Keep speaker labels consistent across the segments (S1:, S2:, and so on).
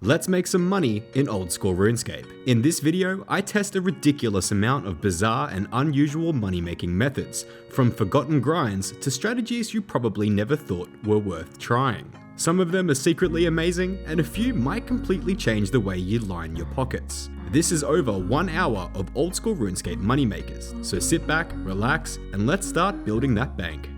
S1: Let's make some money in Old School RuneScape. In this video, I test a ridiculous amount of bizarre and unusual money-making methods, from forgotten grinds to strategies you probably never thought were worth trying. Some of them are secretly amazing, and a few might completely change the way you line your pockets. This is over 1 hour of Old School RuneScape moneymakers, so sit back, relax, and let's start building that bank.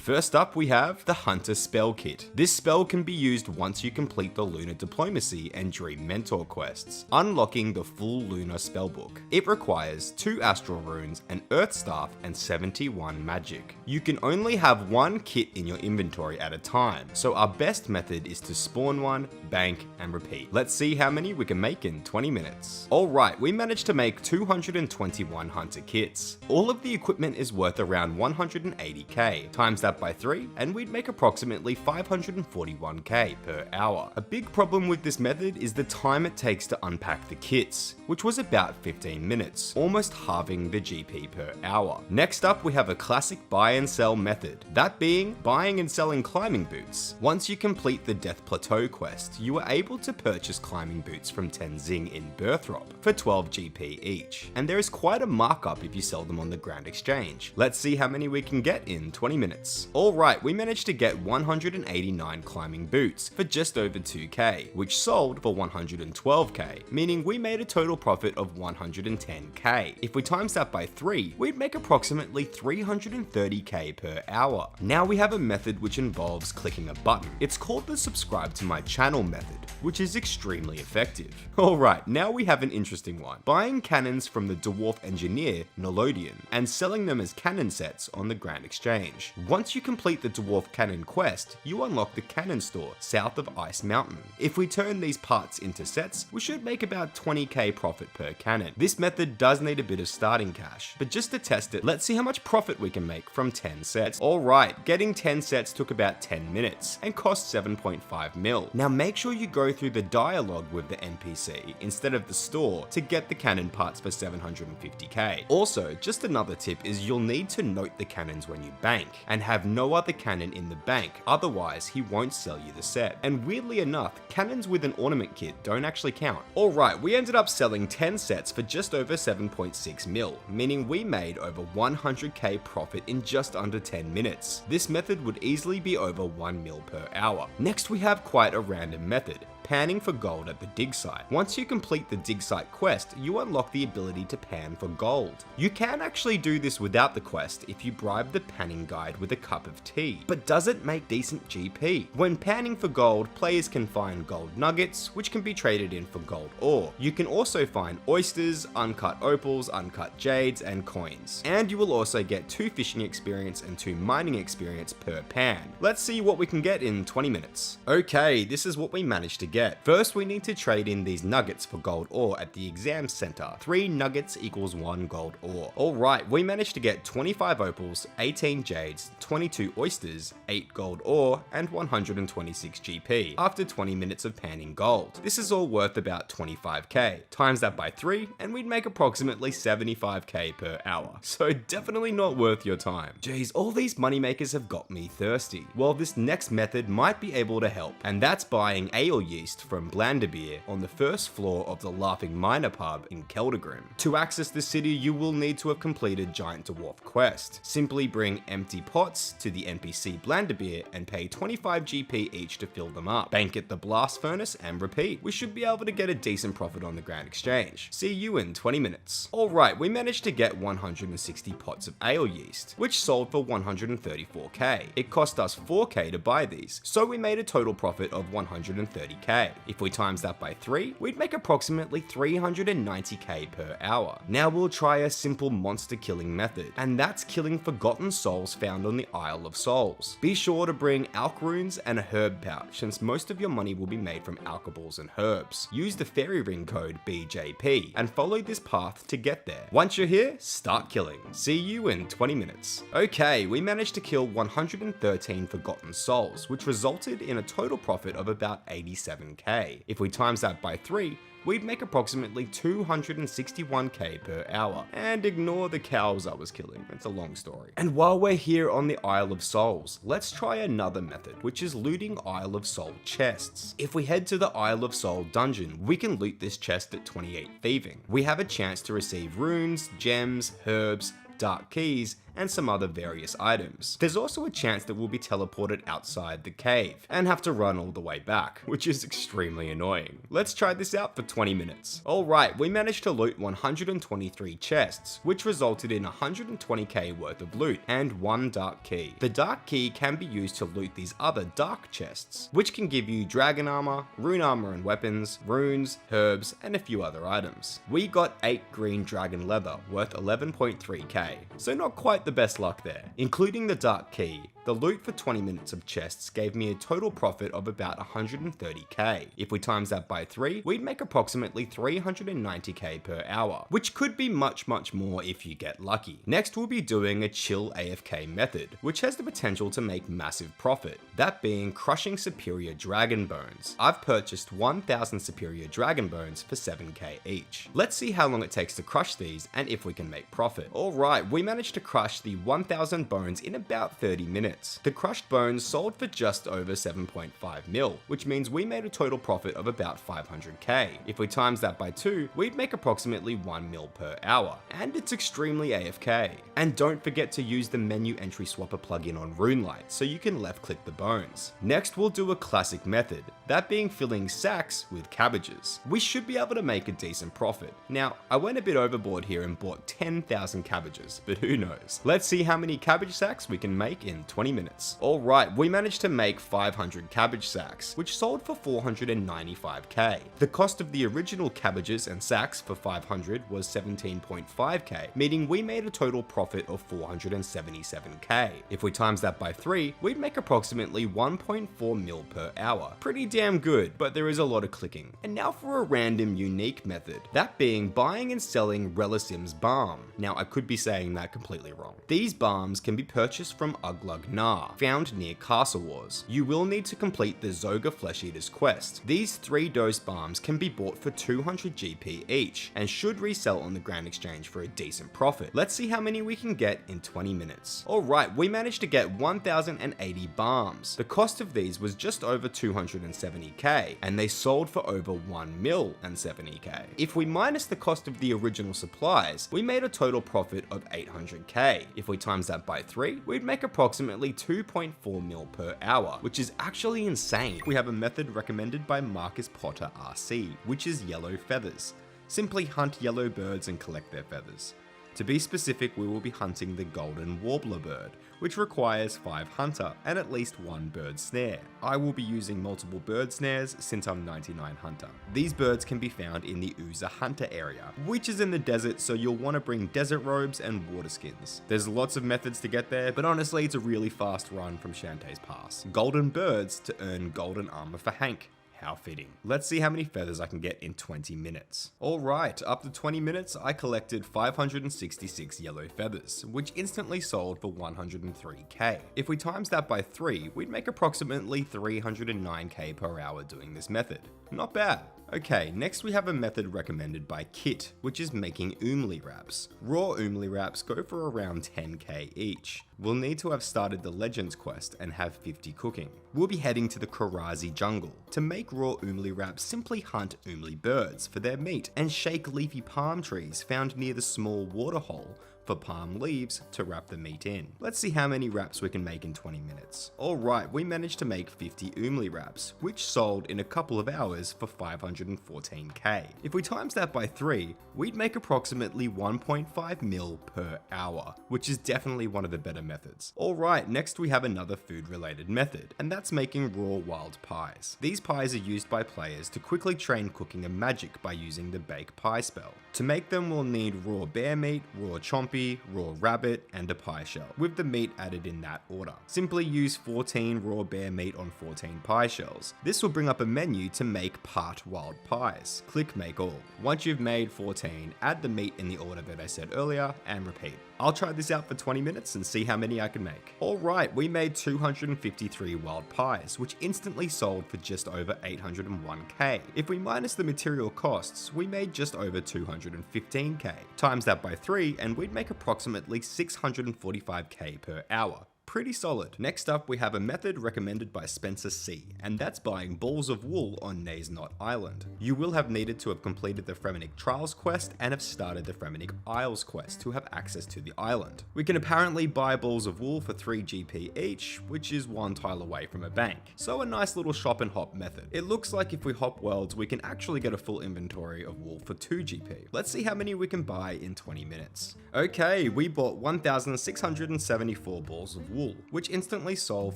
S1: First up, we have the Hunter Spell Kit. This spell can be used once you complete the Lunar Diplomacy and Dream Mentor quests, unlocking the full Lunar Spellbook. It requires 2 Astral Runes, an Earth Staff, and 71 magic. You can only have 1 kit in your inventory at a time, so our best method is to spawn one, bank, and repeat. Let's see how many we can make in 20 minutes. Alright, we managed to make 221 Hunter kits. All of the equipment is worth around 180k, times that by 3, and we'd make approximately 541k per hour. A big problem with this method is the time it takes to unpack the kits, which was about 15 minutes, almost halving the GP per hour. Next up, we have a classic buy and sell method, that being buying and selling climbing boots. Once you complete the Death Plateau quest, you are able to purchase climbing boots from Tenzing in Berthop for 12 GP each, and there is quite a markup if you sell them on the Grand Exchange. Let's see how many we can get in 20 minutes. Alright, we managed to get 189 climbing boots for just over 2k, which sold for 112k, meaning we made a total profit of 110k. If we times that by 3, we'd make approximately 330k per hour. Now we have a method which involves clicking a button. It's called the subscribe to my channel method, which is extremely effective. Alright, now we have an interesting one. Buying cannons from the dwarf engineer, Nolodian, and selling them as cannon sets on the Grand Exchange. Once you complete the dwarf cannon quest, you unlock the cannon store south of Ice Mountain. If we turn these parts into sets, we should make about 20k profit per cannon. This method does need a bit of starting cash, but just to test it, let's see how much profit we can make from 10 sets. Alright, getting 10 sets took about 10 minutes and cost 7.5 mil. Now make sure you go through the dialogue with the NPC instead of the store to get the cannon parts for 750k. Also, just another tip is you'll need to note the cannons when you bank, and have no other cannon in the bank, otherwise he won't sell you the set. And weirdly enough, cannons with an ornament kit don't actually count. Alright, we ended up selling 10 sets for just over 7.6 mil, meaning we made over 100k profit in just under 10 minutes. This method would easily be over 1 mil per hour. Next we have quite a random method, panning for gold at the dig site. Once you complete the dig site quest, you unlock the ability to pan for gold. You can actually do this without the quest if you bribe the panning guide with a cup of tea, but does it make decent GP? When panning for gold, players can find gold nuggets, which can be traded in for gold ore. You can also find oysters, uncut opals, uncut jades, and coins. And you will also get 2 fishing experience and 2 mining experience per pan. Let's see what we can get in 20 minutes. Okay, this is what we managed to get. First, we need to trade in these nuggets for gold ore at the exam center. 3 nuggets equals 1 gold ore. Alright, we managed to get 25 opals, 18 jades, 22 oysters, 8 gold ore, and 126 GP after 20 minutes of panning gold. This is all worth about 25k. Times that by 3, and we'd make approximately 75k per hour. So definitely not worth your time. Jeez, all these moneymakers have got me thirsty. Well, this next method might be able to help, and that's buying ale yeast from Blanderbeer on the first floor of the Laughing Miner pub in Keldagrim. To access the city, you will need to have completed Giant Dwarf quest. Simply bring empty pots to the NPC Blanderbeer and pay 25 GP each to fill them up. Bank at the blast furnace and repeat. We should be able to get a decent profit on the Grand Exchange. See you in 20 minutes. Alright, we managed to get 160 pots of ale yeast, which sold for 134k. It cost us 4k to buy these, so we made a total profit of 130k. If we times that by 3, we'd make approximately 390k per hour. Now we'll try a simple monster killing method, and that's killing forgotten souls found on the Isle of Souls. Be sure to bring alch runes and a herb pouch, since most of your money will be made from alchables and herbs. Use the fairy ring code BJP and follow this path to get there. Once you're here, start killing. See you in 20 minutes. Okay, we managed to kill 113 forgotten souls, which resulted in a total profit of about 87 7k. If we times that by 3, we'd make approximately 261k per hour. And ignore the cows I was killing, it's a long story. And while we're here on the Isle of Souls, let's try another method, which is looting Isle of Soul chests. If we head to the Isle of Soul dungeon, we can loot this chest at 28 thieving. We have a chance to receive runes, gems, herbs, dark keys, and some other various items. There's also a chance that we'll be teleported outside the cave and have to run all the way back, which is extremely annoying. Let's try this out for 20 minutes. Alright, we managed to loot 123 chests, which resulted in 120k worth of loot and 1 dark key. The dark key can be used to loot these other dark chests, which can give you dragon armor, rune armor and weapons, runes, herbs, and a few other items. We got 8 green dragon leather worth 11.3k, so not quite the best luck there. Including the dark key, the loot for 20 minutes of chests gave me a total profit of about 130k. If we times that by 3, we'd make approximately 390k per hour, which could be much more if you get lucky. Next we'll be doing a chill AFK method, which has the potential to make massive profit, that being crushing superior dragon bones. I've purchased 1000 superior dragon bones for 7k each. Let's see how long it takes to crush these and if we can make profit. Alright, we managed to crush the 1000 bones in about 30 minutes. The crushed bones sold for just over 7.5 mil, which means we made a total profit of about 500k. If we times that by 2, we'd make approximately 1 mil per hour, and it's extremely AFK. And don't forget to use the menu entry swapper plugin on RuneLite so you can left click the bones. Next we'll do a classic method, that being filling sacks with cabbages. We should be able to make a decent profit. Now, I went a bit overboard here and bought 10,000 cabbages, but who knows. Let's see how many cabbage sacks we can make in 20 minutes. Alright, we managed to make 500 cabbage sacks, which sold for 495k. The cost of the original cabbages and sacks for 500 was 17.5k, meaning we made a total profit of 477k. If we times that by 3, we'd make approximately 1.4 mil per hour. Pretty damn good, but there is a lot of clicking. And now for a random unique method, that being buying and selling Relicym's balm. Now I could be saying that completely wrong. These balms can be purchased from Uglug Nar, found near Castle Wars. You will need to complete the Zoga Flesh Eater's quest. These 3-dose balms can be bought for 200 GP each, and should resell on the Grand Exchange for a decent profit. Let's see how many we can get in 20 minutes. Alright, we managed to get 1080 balms. The cost of these was just over 270k, and they sold for over 1 mil and 70k. If we minus the cost of the original supplies, we made a total profit of 800k. If we times that by 3, we'd make approximately 2.4 mil per hour, which is actually insane. We have a method recommended by Marcus Potter RC, which is yellow feathers. Simply hunt yellow birds and collect their feathers. To be specific, we will be hunting the golden warbler bird, which requires 5 hunter and at least 1 bird snare. I will be using multiple bird snares since I'm 99 hunter. These birds can be found in the Ooza hunter area, which is in the desert, so you'll want to bring desert robes and water skins. There's lots of methods to get there, but honestly it's a really fast run from Shantae's Pass. Golden birds to earn golden armor for Hank. How fitting. Let's see how many feathers I can get in 20 minutes. Alright, up to 20 minutes, I collected 566 yellow feathers, which instantly sold for 103k. If we times that by 3, we'd make approximately 309k per hour doing this method. Not bad. Okay, next we have a method recommended by Kit, which is making Oomlie wraps. Raw Oomlie wraps go for around 10k each. We'll need to have started the Legends quest and have 50 cooking. We'll be heading to the Karazi jungle. To make raw Oomlie wraps, simply hunt Oomlie birds for their meat and shake leafy palm trees found near the small waterhole for palm leaves to wrap the meat in. Let's see how many wraps we can make in 20 minutes. Alright, we managed to make 50 Oomlie wraps, which sold in a couple of hours for 514k. If we times that by 3, we'd make approximately 1.5 mil per hour, which is definitely one of the better methods. Alright, next we have another food related method, and that's making raw wild pies. These pies are used by players to quickly train cooking and magic by using the bake pie spell. To make them, we'll need raw bear meat, raw chompy, Chompy, raw rabbit, and a pie shell, with the meat added in that order. Simply use 14 raw bear meat on 14 pie shells. This will bring up a menu to make part wild pies. Click make all. Once you've made 14, add the meat in the order that I said earlier and repeat. I'll try this out for 20 minutes and see how many I can make. Alright, we made 253 wild pies, which instantly sold for just over 801k. If we minus the material costs, we made just over 215k. Times that by 3 and we'd make approximately 645k per hour. Pretty solid. Next up, we have a method recommended by Spencer C, and that's buying balls of wool on Naze Knot Island. You will have needed to have completed the Fremennik Trials quest and have started the Fremennik Isles quest to have access to the island. We can apparently buy balls of wool for 3 GP each, which is 1 tile away from a bank. So a nice little shop and hop method. It looks like if we hop worlds, we can actually get a full inventory of wool for 2 GP. Let's see how many we can buy in 20 minutes. Okay, we bought 1,674 balls of wool, which instantly sold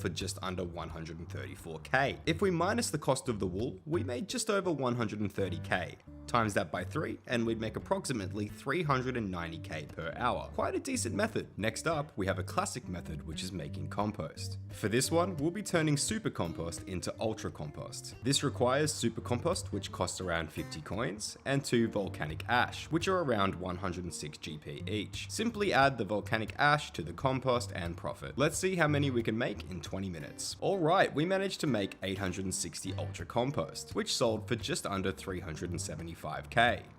S1: for just under 134k. If we minus the cost of the wool, we made just over 130k. Times that by 3 and we'd make approximately 390k per hour. Quite a decent method. Next up, we have a classic method, which is making compost. For this one, we'll be turning super compost into ultra compost. This requires super compost, which costs around 50 coins, and 2 volcanic ash, which are around 106 GP each. Simply add the volcanic ash to the compost and profit. Let's see how many we can make in 20 minutes. Alright, we managed to make 860 ultra compost, which sold for just under 375k.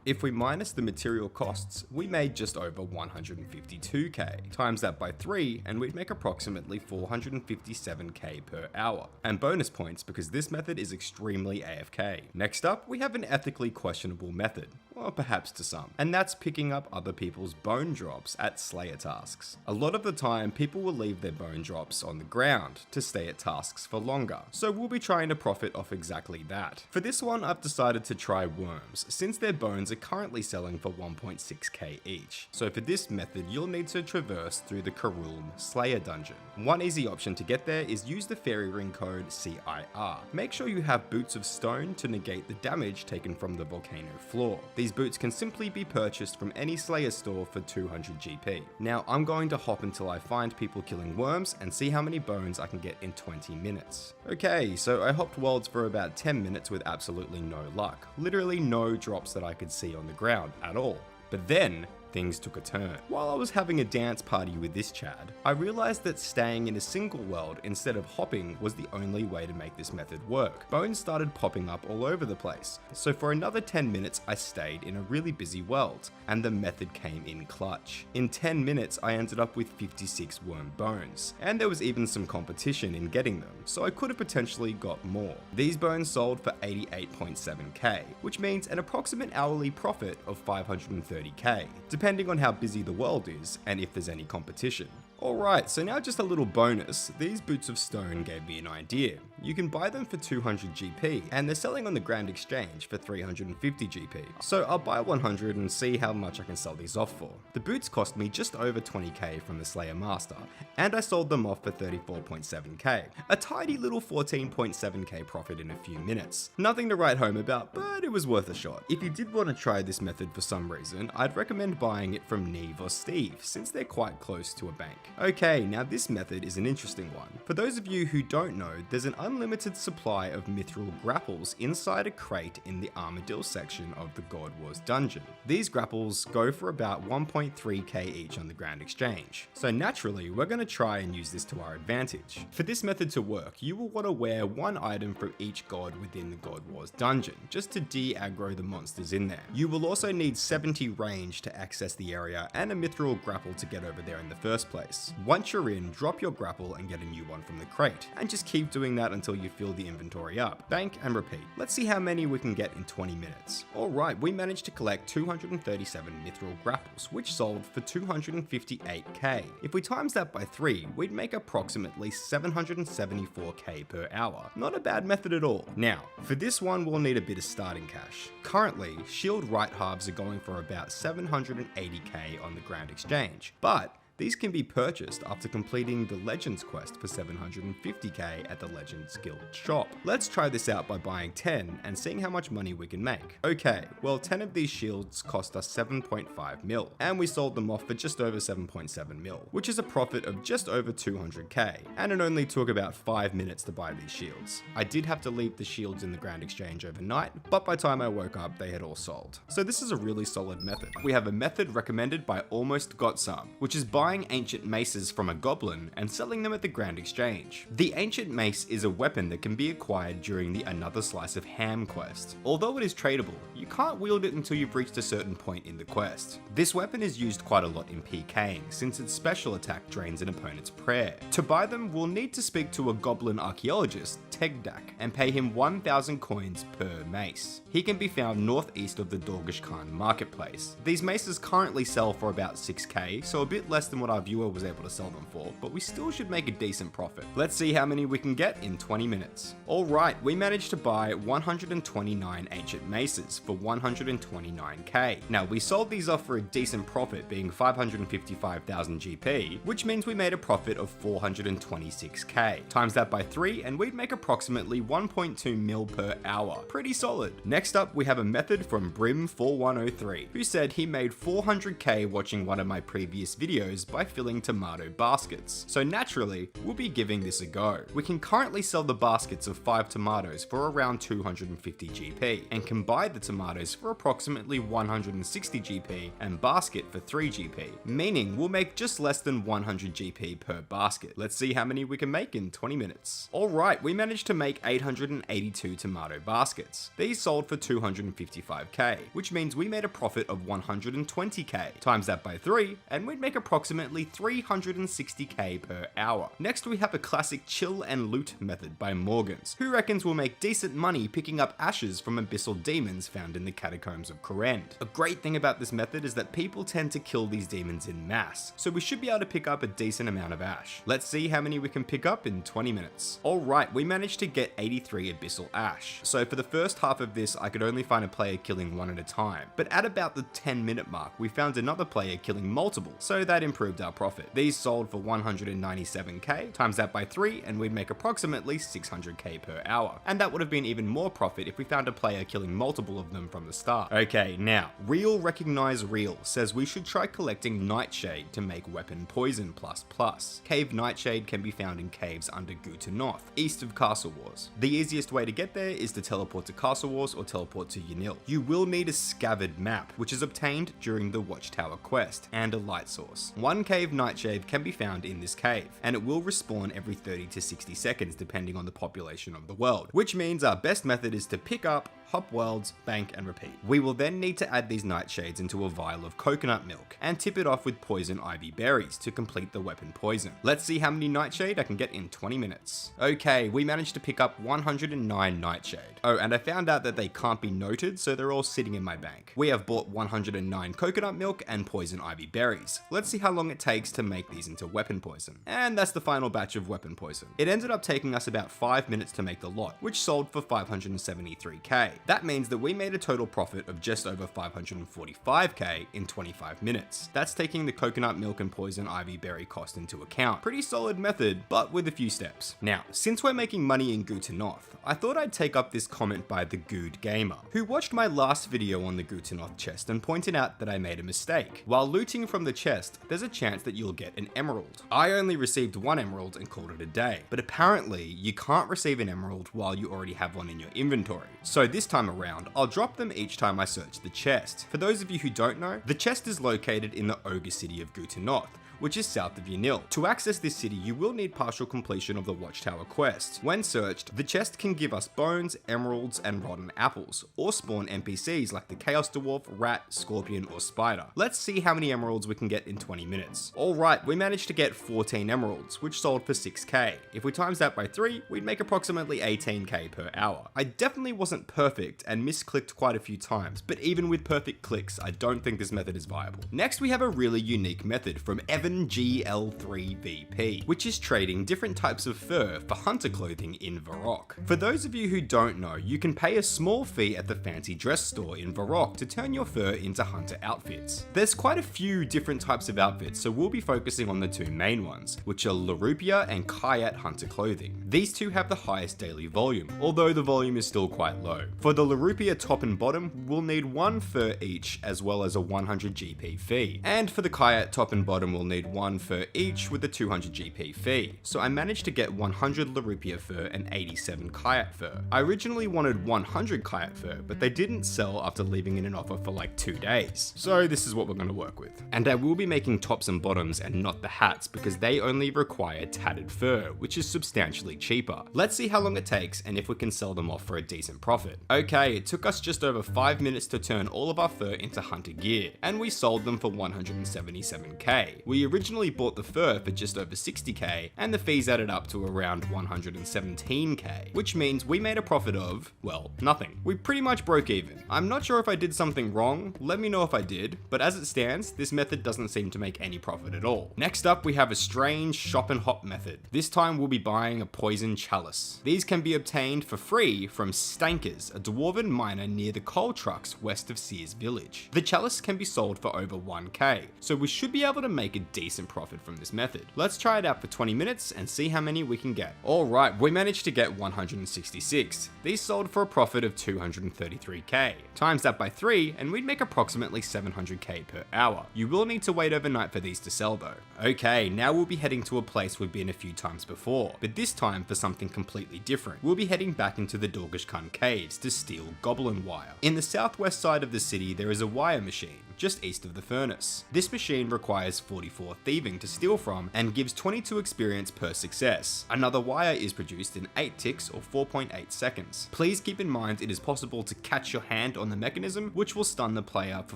S1: If we minus the material costs, we made just over 152k. Times that by 3 and we'd make approximately 457k per hour. And bonus points because this method is extremely AFK. Next up, we have an ethically questionable method. Well, perhaps to some, and that's picking up other people's bone drops at Slayer tasks. A lot of the time, people will leave their bone drops on the ground to stay at tasks for longer, so we'll be trying to profit off exactly that. For this one, I've decided to try worms, since their bones are currently selling for 1.6k each. So for this method, you'll need to traverse through the Karulm Slayer dungeon. One easy option to get there is use the fairy ring code CIR. Make sure you have boots of stone to negate the damage taken from the volcano floor. These boots can simply be purchased from any Slayer store for 200 GP. Now I'm going to hop until I find people killing worms and see how many bones I can get in 20 minutes. Okay, so I hopped worlds for about 10 minutes with absolutely no luck. Literally no drops that I could see on the ground at all. But then, things took a turn. While I was having a dance party with this Chad, I realized that staying in a single world instead of hopping was the only way to make this method work. Bones started popping up all over the place, so for another 10 minutes I stayed in a really busy world, and the method came in clutch. In 10 minutes I ended up with 56 worm bones, and there was even some competition in getting them, so I could have potentially got more. These bones sold for 88.7k, which means an approximate hourly profit of 530k. Depending on how busy the world is and if there's any competition. Alright, so now just a little bonus. These boots of stone gave me an idea. You can buy them for 200 GP, and they're selling on the Grand Exchange for 350 GP. So I'll buy 100 and see how much I can sell these off for. The boots cost me just over 20k from the Slayer Master, and I sold them off for 34.7k. A tidy little 14.7k profit in a few minutes. Nothing to write home about, but it was worth a shot. If you did want to try this method for some reason, I'd recommend buying it from Neve or Steve, since they're quite close to a bank. Okay, now this method is an interesting one. For those of you who don't know, there's an unlimited supply of mithril grapples inside a crate in the Armadillo section of the God Wars dungeon. These grapples go for about 1.3k each on the Grand Exchange, so naturally we're going to try and use this to our advantage. For this method to work, you will want to wear one item from each god within the God Wars dungeon, just to de-aggro the monsters in there. You will also need 70 range to access the area and a mithril grapple to get over there in the first place. Once you're in, drop your grapple and get a new one from the crate, and just keep doing that until you fill the inventory up. Bank and repeat. Let's see how many we can get in 20 minutes. Alright, we managed to collect 237 mithril grapples, which sold for 258k. If we times that by 3, we'd make approximately 774k per hour. Not a bad method at all. Now, for this one we'll need a bit of starting cash. Currently, shield right halves are going for about 780k on the Grand Exchange, but These can be purchased after completing the Legends quest for 750k at the Legends Guild shop. Let's try this out by buying 10 and seeing how much money we can make. Okay, well 10 of these shields cost us 7.5 mil, and we sold them off for just over 7.7 mil, which is a profit of just over 200k, and it only took about 5 minutes to buy these shields. I did have to leave the shields in the Grand Exchange overnight, but by the time I woke up, they had all sold. So this is a really solid method. We have a method recommended by Almost Got Some, which is buying ancient maces from a goblin and selling them at the Grand Exchange. The ancient mace is a weapon that can be acquired during the Another Slice of Ham quest. Although it is tradable, you can't wield it until you've reached a certain point in the quest. This weapon is used quite a lot in PKing, since its special attack drains an opponent's prayer. To buy them, we'll need to speak to a goblin archaeologist, Tegdak, and pay him 1,000 coins per mace. He can be found northeast of the Dorgish Khan marketplace. These maces currently sell for about 6k, so a bit less than what our viewer was able to sell them for, but we still should make a decent profit. Let's see how many we can get in 20 minutes. Alright, we managed to buy 129 ancient maces for 129k. Now, we sold these off for a decent profit, being 555,000 GP, which means we made a profit of 426k. Times that by 3 and we'd make approximately 1.2 mil per hour. Pretty solid. Next up, we have a method from Brim4103, who said he made 400k watching one of my previous videos by filling tomato baskets. So naturally, we'll be giving this a go. We can currently sell the baskets of 5 tomatoes for around 250 GP, and can buy the tomatoes for approximately 160 GP and basket for 3 GP, meaning we'll make just less than 100 GP per basket. Let's see how many we can make in 20 minutes. Alright, we managed to make 882 tomato baskets. These sold for 255k, which means we made a profit of 120k. Times that by 3, and we'd make approximately 360k per hour. Next, we have a classic chill and loot method by Morgans, who reckons we'll make decent money picking up ashes from abyssal demons found in the catacombs of Korend. A great thing about this method is that people tend to kill these demons in mass, so we should be able to pick up a decent amount of ash. Let's see how many we can pick up in 20 minutes. Alright, we managed to get 83 abyssal ash. So for the first half of this, I could only find a player killing one at a time, but at about the 10-minute mark, we found another player killing multiple, so that improved our profit. These sold for 197k, times that by 3, and we'd make approximately 600k per hour. And that would have been even more profit if we found a player killing multiple of them from the start. Okay, now, Real Recognize Real says we should try collecting Nightshade to make weapon poison ++. Cave Nightshade can be found in caves under Gu'Tanoth, east of Castle Wars. The easiest way to get there is to teleport to Castle Wars or teleport to Yanil. You will need a scabbard map, which is obtained during the Watchtower quest, and a light source. One cave Nightshade can be found in this cave, and it will respawn every 30 to 60 seconds depending on the population of the world, which means our best method is to pick up, hop worlds, bank and repeat. We will then need to add these nightshades into a vial of coconut milk and tip it off with poison ivy berries to complete the weapon poison. Let's see how many nightshade I can get in 20 minutes. Okay, we managed to pick up 109 nightshade. Oh, and I found out that they can't be noted, so they're all sitting in my bank. We have bought 109 coconut milk and poison ivy berries. Let's see how long it takes to make these into weapon poison. And that's the final batch of weapon poison. It ended up taking us about 5 minutes to make the lot, which sold for 573k. That means that we made a total profit of just over 545k in 25 minutes. That's taking the coconut milk and poison ivy berry cost into account. Pretty solid method, but with a few steps. Now, since we're making money in Gu'Tanoth, I thought I'd take up this comment by the Good Gamer, who watched my last video on the Gu'Tanoth chest and pointed out that I made a mistake. While looting from the chest, there's a chance that you'll get an emerald. I only received 1 emerald and called it a day, but apparently you can't receive an emerald while you already have one in your inventory. So this time around, I'll drop them each time I search the chest. For those of you who don't know, the chest is located in the ogre city of Gu'Tanoth, which is south of Yanil. To access this city, you will need partial completion of the Watchtower quest. When searched, the chest can give us bones, emeralds, and rotten apples, or spawn NPCs like the Chaos Dwarf, Rat, Scorpion, or Spider. Let's see how many emeralds we can get in 20 minutes. Alright, we managed to get 14 emeralds, which sold for 6k. If we times that by 3, we'd make approximately 18k per hour. I definitely wasn't perfect and misclicked quite a few times, but even with perfect clicks, I don't think this method is viable. Next, we have a really unique method from Evan 7GL3VP, which is trading different types of fur for hunter clothing in Varrock. For those of you who don't know, you can pay a small fee at the fancy dress store in Varrock to turn your fur into hunter outfits. There's quite a few different types of outfits, so we'll be focusing on the two main ones, which are Lletya and Kayat hunter clothing. These two have the highest daily volume, although the volume is still quite low. For the Lletya top and bottom, we'll need one fur each, as well as a 100 GP fee. And for the Kayat top and bottom, we'll need one fur each with a 200 GP fee. So I managed to get 100 Lletya fur and 87 Kayat fur. I originally wanted 100 Kayat fur, but they didn't sell after leaving in an offer for like 2 days. So this is what we're going to work with. And I will be making tops and bottoms and not the hats because they only require tattered fur, which is substantially cheaper. Let's see how long it takes and if we can sell them off for a decent profit. Okay, it took us just over 5 minutes to turn all of our fur into hunter gear, and we sold them for 177k. We originally bought the fur for just over 60k, and the fees added up to around 117k, which means we made a profit of, well, nothing. We pretty much broke even. I'm not sure if I did something wrong, let me know if I did, but as it stands, this method doesn't seem to make any profit at all. Next up, we have a strange shop and hop method. This time we'll be buying a poison chalice. These can be obtained for free from Stankers, a dwarven miner near the coal trucks west of Sears Village. The chalice can be sold for over 1k, so we should be able to make a decent profit from this method. Let's try it out for 20 minutes and see how many we can get. Alright, we managed to get 166. These sold for a profit of 233k. Times that by 3 and we'd make approximately 700k per hour. You will need to wait overnight for these to sell though. Okay, now we'll be heading to a place we've been a few times before, but this time for something completely different. We'll be heading back into the Dorgashkun caves to steal Goblin wire. In the southwest side of the city there is a wire machine, just east of the furnace. This machine requires 44 thieving to steal from and gives 22 experience per success. Another wire is produced in 8 ticks or 4.8 seconds. Please keep in mind it is possible to catch your hand on the mechanism, which will stun the player for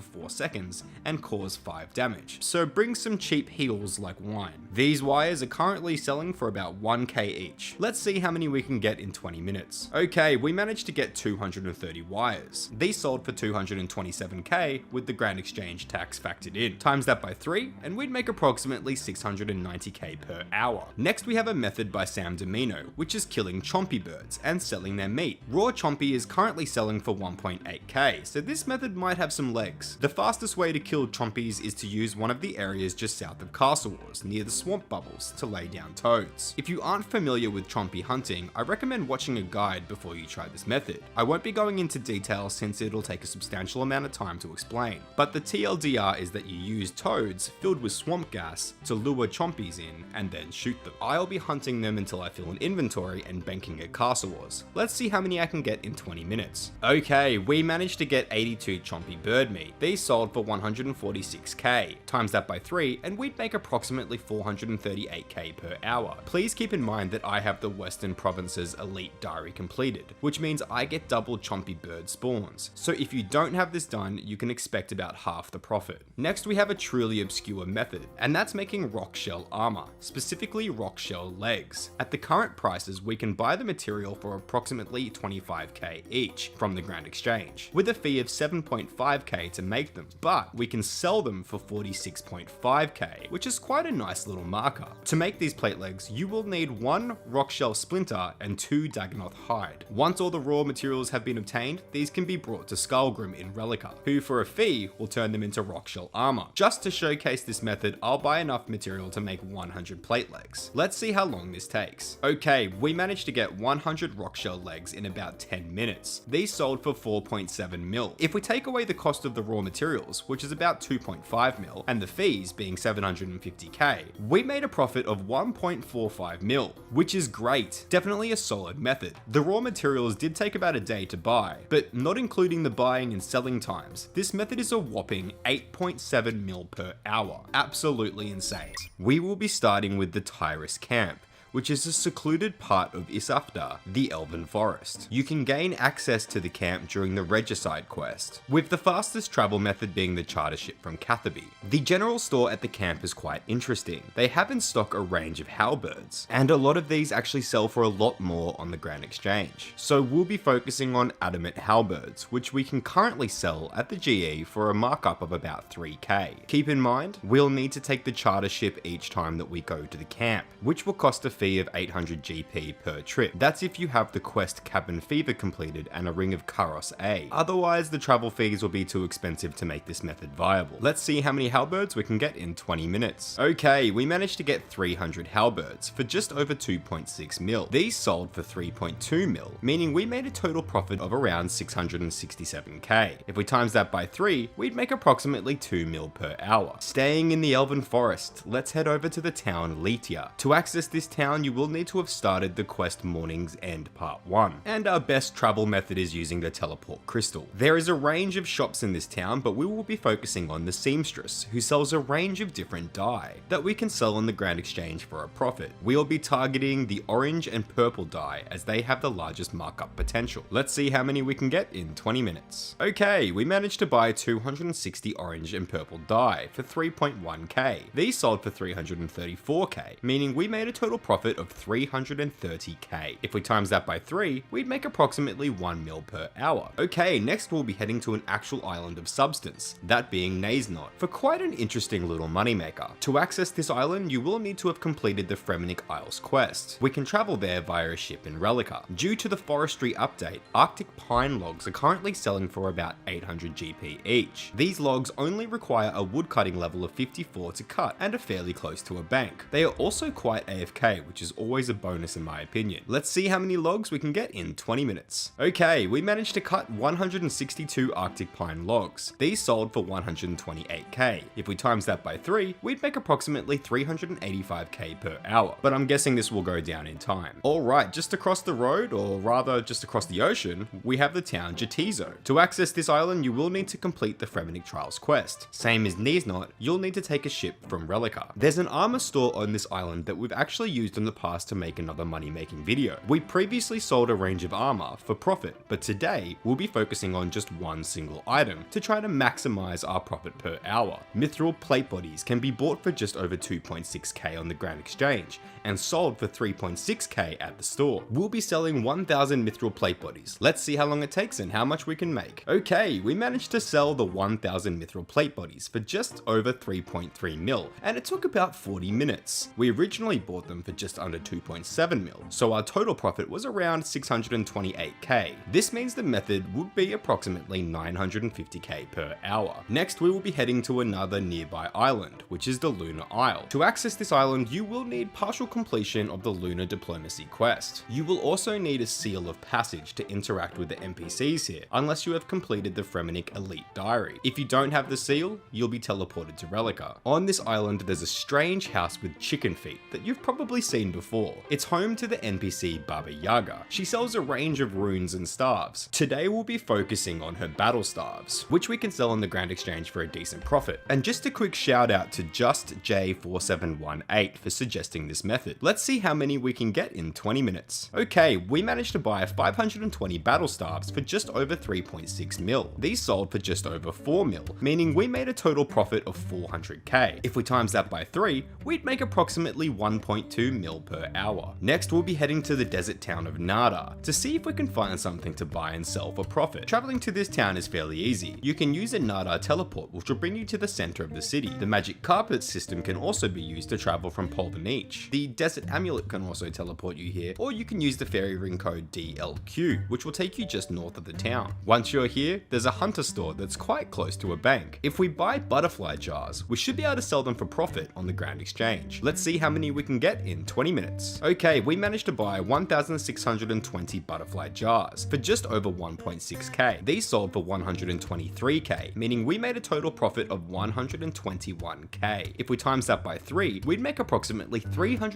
S1: 4 seconds and cause 5 damage. So bring some cheap heals like wine. These wires are currently selling for about 1k each. Let's see how many we can get in 20 minutes. Okay, we managed to get 230 wires. These sold for 227k with the grand exchange tax factored in. Times that by 3 and we'd make approximately 690k per hour. Next we have a method by Sam Domino, which is killing Chompy birds and selling their meat. Raw Chompy is currently selling for 1.8k, so this method might have some legs. The fastest way to kill Chompies is to use one of the areas just south of Castle Wars, near the swamp bubbles, to lay down toads. If you aren't familiar with Chompy hunting, I recommend watching a guide before you try this method. I won't be going into detail since it'll take a substantial amount of time to explain, but the TLDR is that you use toads filled with swamp gas to lure Chompies in and then shoot them. I'll be hunting them until I fill an inventory and banking at Castle Wars. Let's see how many I can get in 20 minutes. Okay, we managed to get 82 Chompy bird meat. These sold for 146k. Times that by 3 and we'd make approximately 438k per hour. Please keep in mind that I have the Western Province's elite diary completed, which means I get double Chompy bird spawns. So if you don't have this done, you can expect about half the profit. Next we have a truly obscure method, and that's making rock shell armor, specifically rock shell legs. At the current prices, we can buy the material for approximately 25k each from the Grand Exchange, with a fee of 7.5k to make them, but we can sell them for 46.5k, which is quite a nice little marker. To make these plate legs, you will need 1 rock shell splinter and 2 Dagonoth hide. Once all the raw materials have been obtained, these can be brought to Skullgrim in Relicym, who for a fee will turn them into rock shell armor. Just to showcase this method, I'll buy enough material to make 100 plate legs. Let's see how long this takes. Okay, we managed to get 100 rock shell legs in about 10 minutes. These sold for 4.7 mil. If we take away the cost of the raw materials, which is about 2.5 mil, and the fees being 750k, we made a profit of 1.45 mil, which is great. Definitely a solid method. The raw materials did take about a day to buy, but not including the buying and selling times, this method is a whopping 8.7 mil per hour. Absolutely insane. We will be starting with the Tyrus camp, which is a secluded part of Isafdar, the Elven Forest. You can gain access to the camp during the Regicide quest, with the fastest travel method being the charter ship from Cathaby. The general store at the camp is quite interesting. They have in stock a range of halberds, and a lot of these actually sell for a lot more on the Grand Exchange. So we'll be focusing on adamant halberds, which we can currently sell at the GE for a markup of about 3k. Keep in mind, we'll need to take the charter ship each time that we go to the camp, which will cost a fee of 800 GP per trip. That's if you have the quest Cabin Fever completed and a Ring of Karos A. Otherwise, the travel fees will be too expensive to make this method viable. Let's see how many halberds we can get in 20 minutes. Okay, we managed to get 300 halberds for just over 2.6 mil. These sold for 3.2 mil, meaning we made a total profit of around 667k. If we times that by 3, we'd make approximately 2 mil per hour. Staying in the Elven Forest, let's head over to the town Lletya. To access this town, you will need to have started the quest Morning's End Part 1, and our best travel method is using the teleport crystal. There is a range of shops in this town, but we will be focusing on the seamstress, who sells a range of different dye that we can sell on the Grand Exchange for a profit. We'll be targeting the orange and purple dye as they have the largest markup potential. Let's see how many we can get in 20 minutes. Okay, we managed to buy 260 orange and purple dye for 3.1k. These sold for 334k, meaning we made a total profit of 330k. If we times that by 3, we'd make approximately 1 mil per hour. Okay, next we'll be heading to an actual island of substance, that being Naysnot, for quite an interesting little moneymaker. To access this island, you will need to have completed the Fremenic Isles quest. We can travel there via a ship in Relicym. Due to the forestry update, Arctic pine logs are currently selling for about 800 GP each. These logs only require a woodcutting level of 54 to cut and are fairly close to a bank. They are also quite AFK, which is always a bonus in my opinion. Let's see how many logs we can get in 20 minutes. Okay, we managed to cut 162 Arctic pine logs. These sold for 128k. If we times that by 3, we'd make approximately 385k per hour, but I'm guessing this will go down in time. Alright, just across the road, or rather just across the ocean, we have the town Jatizo. To access this island, you will need to complete the Fremenic Trials quest. Same as Naysnot, you'll need to take a ship from Relicym. There's an armor store on this island that we've actually used in the past to make another money making video. We previously sold a range of armor for profit, but today we'll be focusing on just one single item to try to maximize our profit per hour. Mithril platebodies can be bought for just over 2.6k on the Grand Exchange and sold for 3.6k at the store. We'll be selling 1000 mithril platebodies. Let's see how long it takes and how much we can make. Okay, we managed to sell the 1000 mithril platebodies for just over 3.3 mil, and it took about 40 minutes. We originally bought them for just under 2.7 mil, so our total profit was around 628k. This means the method would be approximately 950k per hour. Next, we will be heading to another nearby island, which is the Lunar Isle. To access this island, you will need partial completion of the Lunar Diplomacy quest. You will also need a seal of passage to interact with the NPCs here, unless you have completed the Fremenic Elite Diary. If you don't have the seal, you'll be teleported to Relicym. On this island, there's a strange house with chicken feet that you've probably seen before. It's home to the NPC Baba Yaga. She sells a range of runes and staves. Today we'll be focusing on her battle staves, which we can sell on the Grand Exchange for a decent profit. And just a quick shout out to JustJ4718 for suggesting this method. Let's see how many we can get in 20 minutes. Okay, we managed to buy 520 battle staves for just over 3.6 mil. These sold for just over 4 mil, meaning we made a total profit of 400k. If we times that by 3, we'd make approximately 1.2 mil per hour. Next, we'll be heading to the desert town of Nada to see if we can find something to buy and sell for profit. Traveling to this town is fairly easy. You can use a Nada teleport, which will bring you to the center of the city. The magic carpet system can also be used to travel from Polbenich. The desert amulet can also teleport you here, or you can use the fairy ring code DLQ, which will take you just north of the town. Once you're here, there's a hunter store that's quite close to a bank. If we buy butterfly jars, we should be able to sell them for profit on the Grand Exchange. Let's see how many we can get in 20 minutes. Okay, we managed to buy 1620 butterfly jars for just over 1.6k. These sold for 123k, meaning we made a total profit of 121k. If we times that by 3, we'd make approximately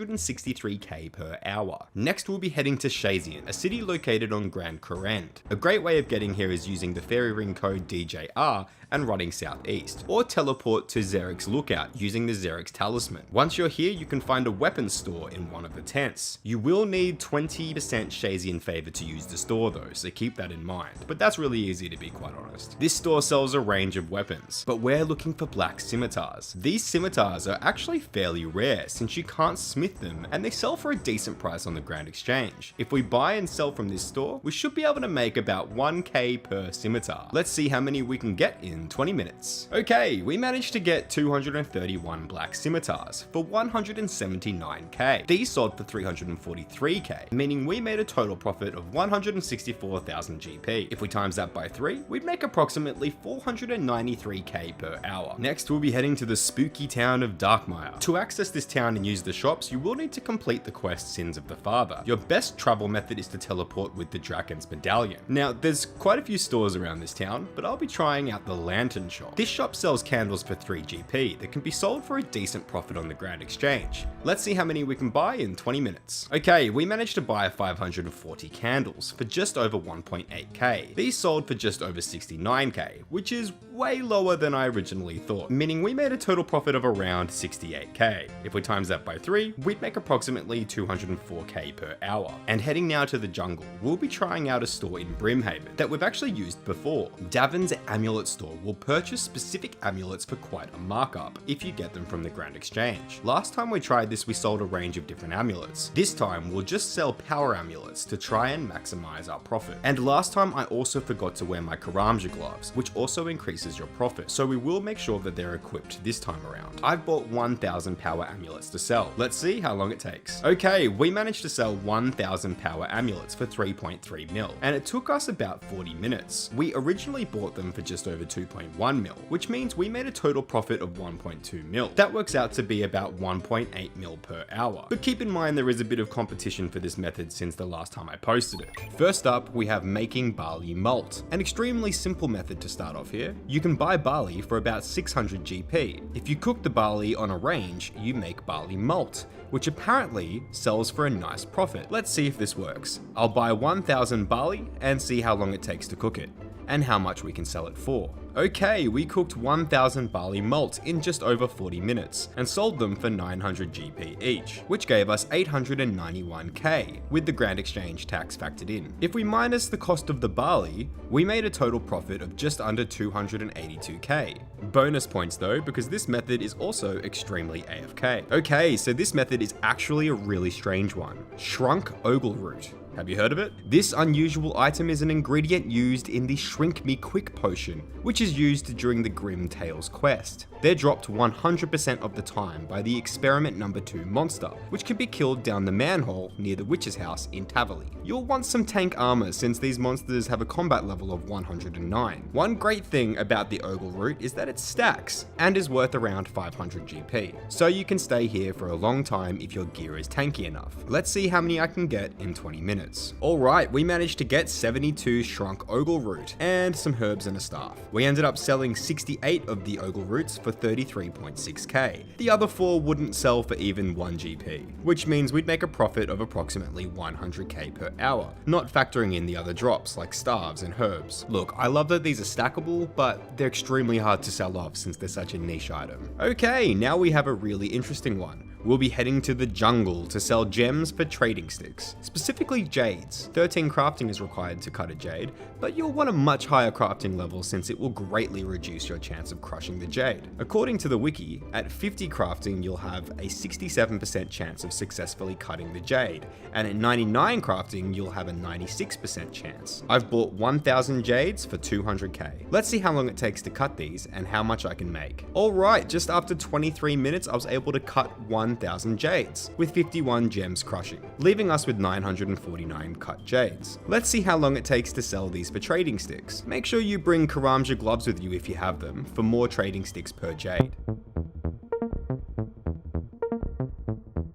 S1: 163k per hour. Next we'll be heading to Shazian, a city located on Grand Current. A great way of getting here is using the fairy ring code DJR and running southeast, or teleport to Xeric's Lookout using the Xeric's Talisman. Once you're here, you can find a weapons store in one of the tents. You will need 20% Shazian favor to use the store though, so keep that in mind, but that's really easy to be quite honest. This store sells a range of weapons, but we're looking for black scimitars. These scimitars are actually fairly rare since you can't smith them, and they sell for a decent price on the Grand Exchange. If we buy and sell from this store, we should be able to make about 1k per scimitar. Let's see how many we can get in 20 minutes. Okay, we managed to get 231 black scimitars for 179k. These sold for 343k, meaning we made a total profit of 164,000 GP. If we times that by 3, we'd make approximately 493k per hour. Next, we'll be heading to the spooky town of Darkmire. To access this town and use the shops, you will need to complete the quest Sins of the Father. Your best travel method is to teleport with the Dragon's Medallion. Now, there's quite a few stores around this town, but I'll be trying out the Lantern Shop. This shop sells candles for 3 GP that can be sold for a decent profit on the Grand Exchange. Let's see how many we can buy in 20 minutes. Okay, we managed to buy 540 candles for just over 1.8k. These sold for just over 69k, which is way lower than I originally thought, meaning we made a total profit of around 68k. If we times that by 3, we'd make approximately 204k per hour. And heading now to the jungle, we'll be trying out a store in Brimhaven that we've actually used before. Davin's Amulet store will purchase specific amulets for quite a markup if you get them from the Grand Exchange. Last time we tried this, we sold a range of different amulets. This time we'll just sell power amulets to try and maximize our profit. And last time I also forgot to wear my Karamja gloves, which also increases your profit, so we will make sure that they're equipped this time around. I've bought 1,000 power amulets to sell. Let's see how long it takes. Okay, we managed to sell 1,000 power amulets for 3.3 mil, and it took us about 40 minutes. We originally bought them for just over 2.1 mil, which means we made a total profit of 1.2 mil. That works out to be about 1.8 mil per hour. But keep in mind there is a bit of competition for this method since the last time I posted it. First up, we have making barley malt, an extremely simple method to start off here. You can buy barley for about 600 GP. If you cook the barley on a range, you make barley malt, which apparently sells for a nice profit. Let's see if this works. I'll buy 1,000 barley and see how long it takes to cook it, and how much we can sell it for. Okay, we cooked 1,000 barley malt in just over 40 minutes and sold them for 900 GP each, which gave us 891k with the Grand Exchange tax factored in. If we minus the cost of the barley, we made a total profit of just under 282k. Bonus points though, because this method is also extremely AFK. Okay, so this method is actually a really strange one. Shrunk ogle root. Have you heard of it? This unusual item is an ingredient used in the Shrink Me Quick potion, which is used during the Grim Tales quest. They're dropped 100% of the time by the Experiment Number 2 monster, which can be killed down the manhole near the witch's house in Tavali. You'll want some tank armor since these monsters have a combat level of 109. One great thing about the ogle root is that it stacks and is worth around 500 GP, so you can stay here for a long time if your gear is tanky enough. Let's see how many I can get in 20 minutes. Alright, we managed to get 72 shrunk ogle root and some herbs and a staff. We ended up selling 68 of the ogle roots for 33.6k. The other 4 wouldn't sell for even 1 GP, which means we'd make a profit of approximately 100k per hour, not factoring in the other drops like staves and herbs. Look, I love that these are stackable, but they're extremely hard to sell off since they're such a niche item. Okay, now we have a really interesting one. We'll be heading to the jungle to sell gems for trading sticks, specifically jades. 13 crafting is required to cut a jade, but you'll want a much higher crafting level since it will greatly reduce your chance of crushing the jade. According to the wiki, at 50 crafting you'll have a 67% chance of successfully cutting the jade, and at 99 crafting you'll have a 96% chance. I've bought 1,000 jades for 200k. Let's see how long it takes to cut these and how much I can make. Alright, just after 23 minutes I was able to cut 1,000 jades, with 51 gems crushing, leaving us with 949 cut jades. Let's see how long it takes to sell these for trading sticks. Make sure you bring Karamja gloves with you if you have them, for more trading sticks per jade.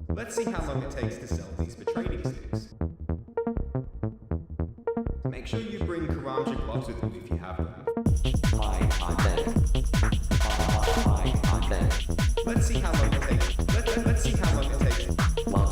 S1: Let's see how long it takes to sell these for trading sticks. Make sure you bring Karamja gloves with you if you have them. Let's see how long it takes. Let's see how long it takes.